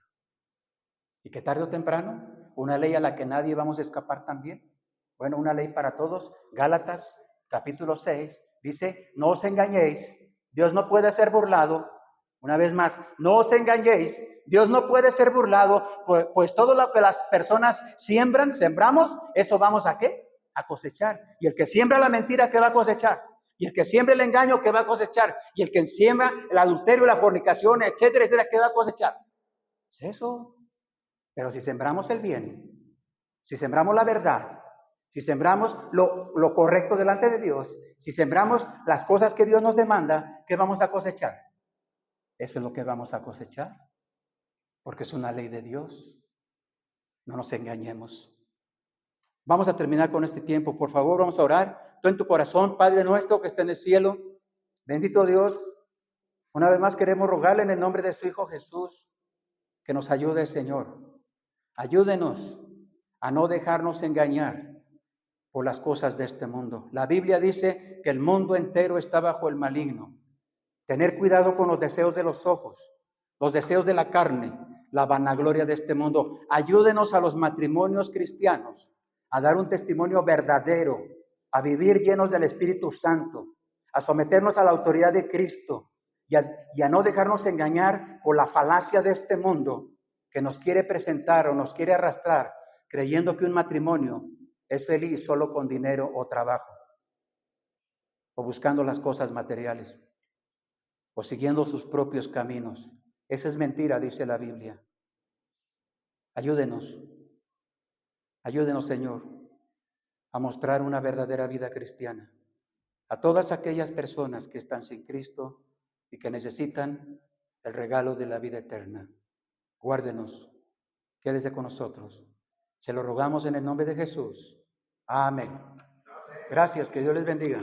Y que tarde o temprano, una ley a la que nadie vamos a escapar también, bueno, una ley para todos, Gálatas capítulo 6, dice, no os engañéis, Dios no puede ser burlado. Una vez más, no os engañéis, Dios no puede ser burlado, pues todo lo que las personas siembran, sembramos, eso vamos ¿a qué? A cosechar. Y el que siembra la mentira, ¿qué va a cosechar? Y el que siembra el engaño, ¿qué va a cosechar? Y el que siembra el adulterio, la fornicación, etcétera, etcétera, ¿qué va a cosechar? Es eso. Pero si sembramos el bien, si sembramos la verdad, si sembramos lo correcto delante de Dios, si sembramos las cosas que Dios nos demanda, ¿qué vamos a cosechar? Eso es lo que vamos a cosechar, porque es una ley de Dios. No nos engañemos. Vamos a terminar con este tiempo. Por favor, vamos a orar. Tú en tu corazón, Padre nuestro que está en el cielo, bendito Dios, una vez más queremos rogarle en el nombre de su Hijo Jesús que nos ayude, Señor. Ayúdenos a no dejarnos engañar por las cosas de este mundo. La Biblia dice que el mundo entero está bajo el maligno. Tener cuidado con los deseos de los ojos, los deseos de la carne, la vanagloria de este mundo. Ayúdenos a los matrimonios cristianos a dar un testimonio verdadero, a vivir llenos del Espíritu Santo, a someternos a la autoridad de Cristo y a no dejarnos engañar por la falacia de este mundo que nos quiere presentar o nos quiere arrastrar creyendo que un matrimonio es feliz solo con dinero o trabajo, o buscando las cosas materiales, o siguiendo sus propios caminos. Esa es mentira, dice la Biblia. Ayúdenos, Señor, a mostrar una verdadera vida cristiana a todas aquellas personas que están sin Cristo y que necesitan el regalo de la vida eterna. Guárdenos, quédese con nosotros. Se lo rogamos en el nombre de Jesús. Amén. Gracias, que Dios les bendiga.